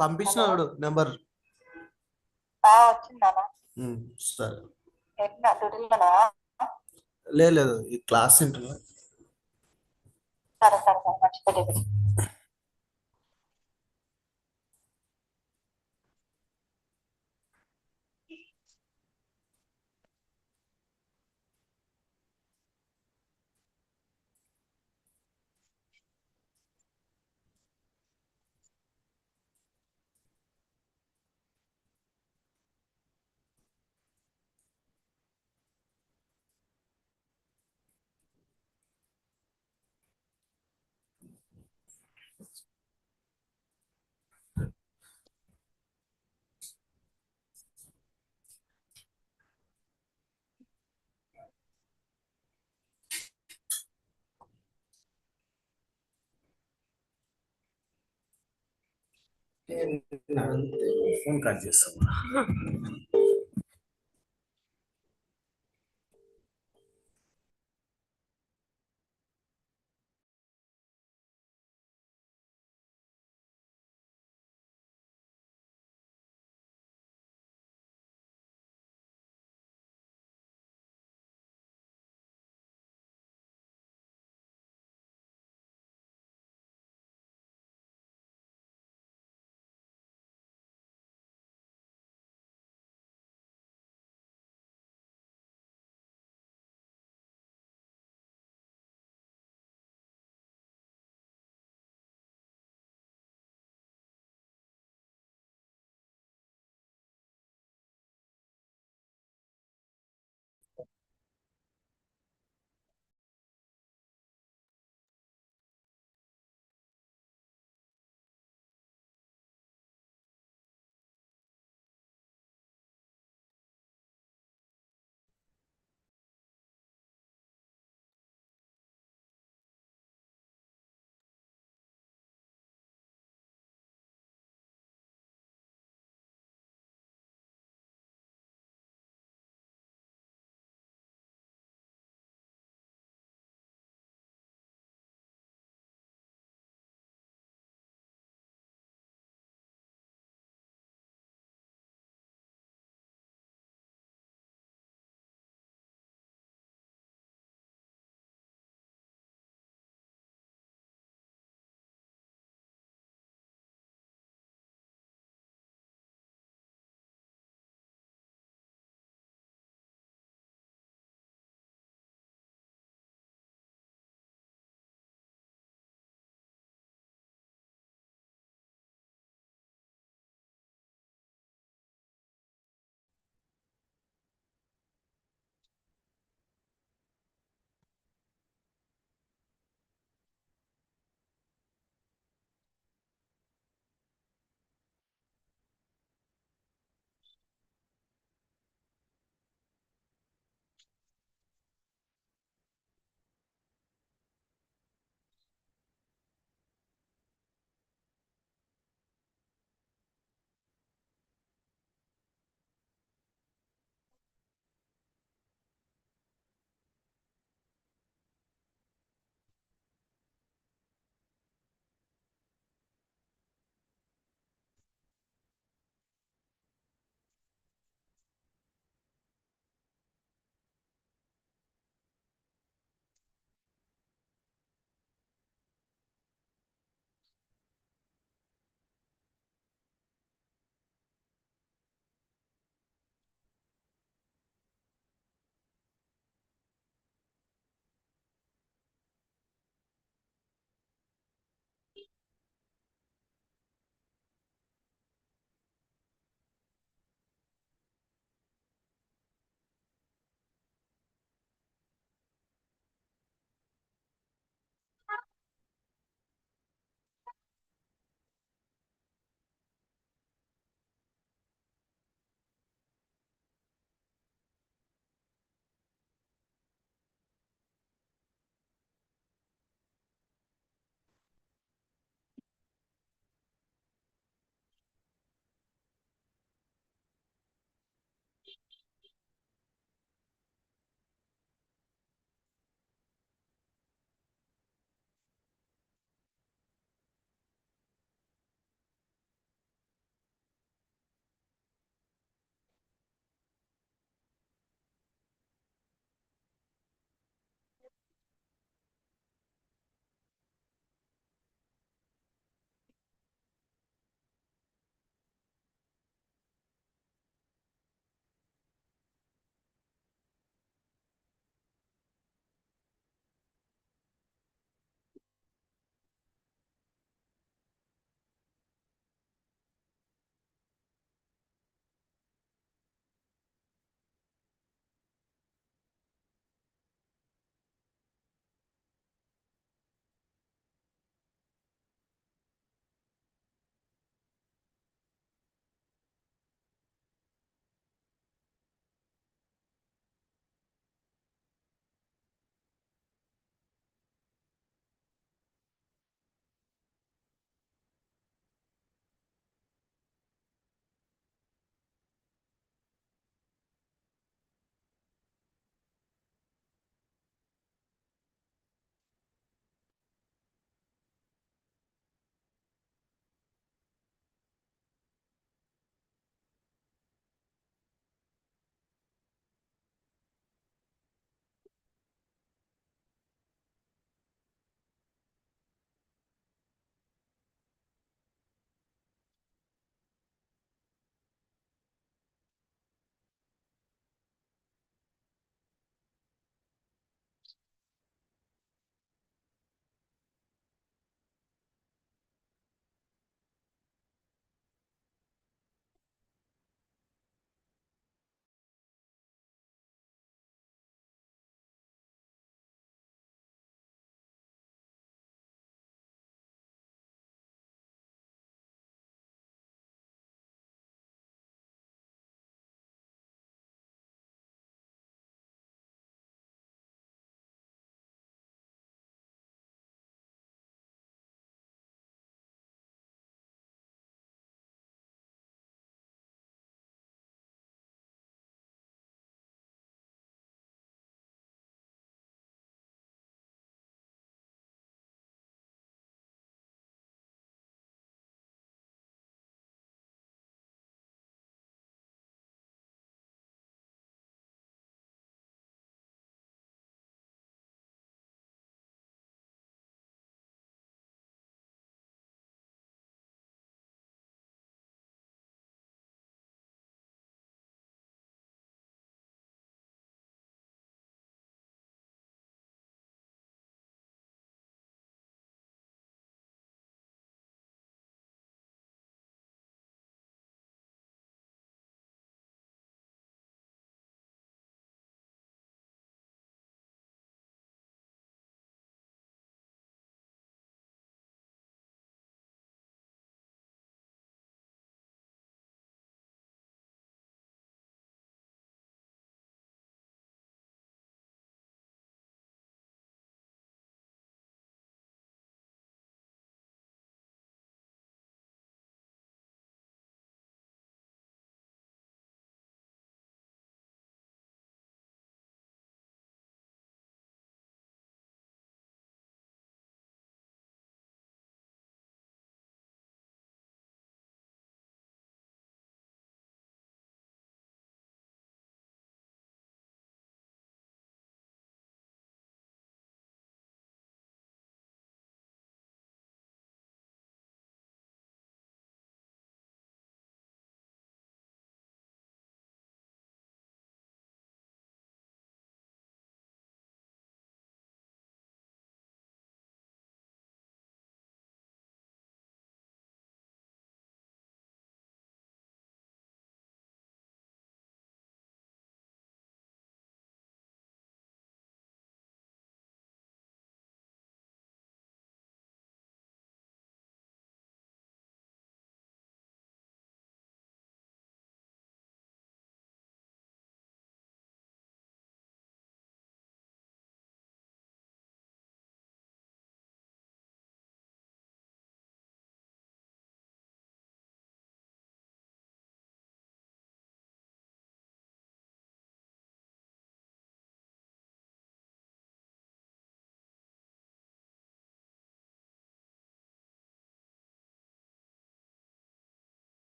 పంపించినాడు నెంబర్. వచ్చిందానా? సరే. ఎట్లా డ్యూటీలోనా? లేదు, ఈ క్లాస్ ఇంటర్లో. సరే సరే సరే మర్చిపోలేదు. ఫోన్ కట్ చేస్తాం.